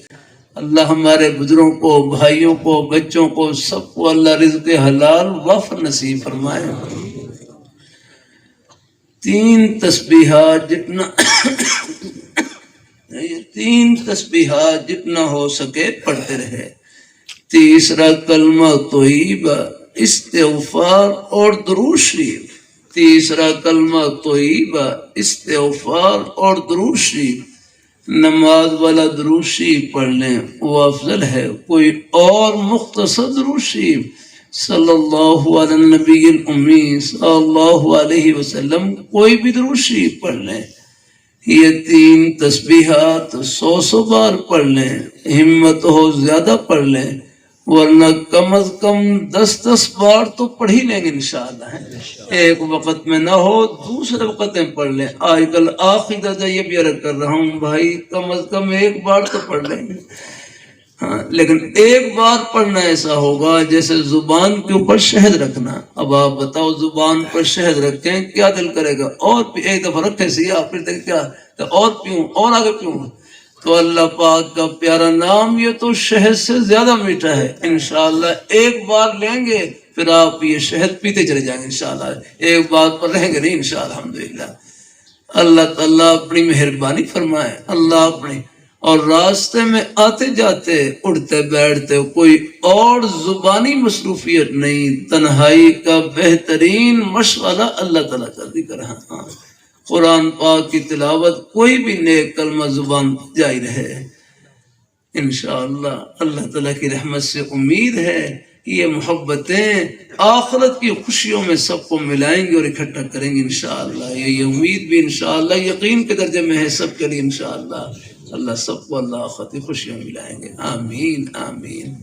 اللہ ہمارے بزرگوں کو، بھائیوں کو، بچوں کو، سب کو اللہ رزق حلال وافر نصیب فرمائے۔ 3 تسبیحات جتنا ہو سکے پڑھتے رہے۔ تیسرا کلمہ طیبہ، استغفار اور درود شریف۔ تیسرا کلمہ طیبہ، استغفار اور درود شریف۔ نماز والا درود شریف پڑھ لیں وہ افضل ہے۔ کوئی اور مختصر درود شریف صلی اللہ علیہ نبی الامی صلی اللہ علیہ وسلم کوئی بھی درود شریف پڑھ لیں۔ یہ 3 تسبیحات 100 بار پڑھ لیں، ہمت ہو زیادہ پڑھ لیں، ورنہ کم از کم 10 بار تو پڑھ ہی لیں گے انشاءاللہ۔ ایک وقت میں نہ ہو دوسرے وقت میں پڑھ لیں۔ آج کل آخری درجہ یہ بھی عرض کر رہا ہوں بھائی، کم از کم 1 بار تو پڑھ لیں گے، ہاں، لیکن 1 بار پڑھنا ایسا ہوگا جیسے زبان کے اوپر شہد رکھنا۔ اب آپ بتاؤ زبان پر شہد رکھیں کیا دل کرے گا؟ اور ایک دفعہ رکھے سیاہ، پھر دیکھ کیا اور پیوں اور آگے پیوں۔ تو اللہ پاک کا پیارا نام یہ تو شہد سے زیادہ میٹھا ہے۔ انشاءاللہ 1 بار لیں گے پھر آپ یہ شہد پیتے چلے جائیں گے انشاءاللہ، 1 بار پر رہیں گے نہیں انشاءاللہ۔ الحمدللہ اللہ تعالیٰ اپنی مہربانی فرمائے۔ اللہ اپنی اور راستے میں آتے جاتے اٹھتے بیٹھتے کوئی اور زبانی مصروفیت نہیں، تنہائی کا بہترین مشغلہ اللہ تعالیٰ کا ذکر ہے۔ قرآن پاک کی تلاوت، کوئی بھی نیک کلمہ زبان جاری رہے انشاءاللہ۔ اللہ تعالیٰ کی رحمت سے امید ہے یہ محبتیں آخرت کی خوشیوں میں سب کو ملائیں گے اور اکٹھا کریں گے انشاءاللہ۔ یہ امید بھی انشاءاللہ یقین کے درجے میں ہے سب کے لیے انشاءاللہ۔ اللہ سب کو اللہ آخرت کی خوشیوں ملائیں گے۔ آمین آمین۔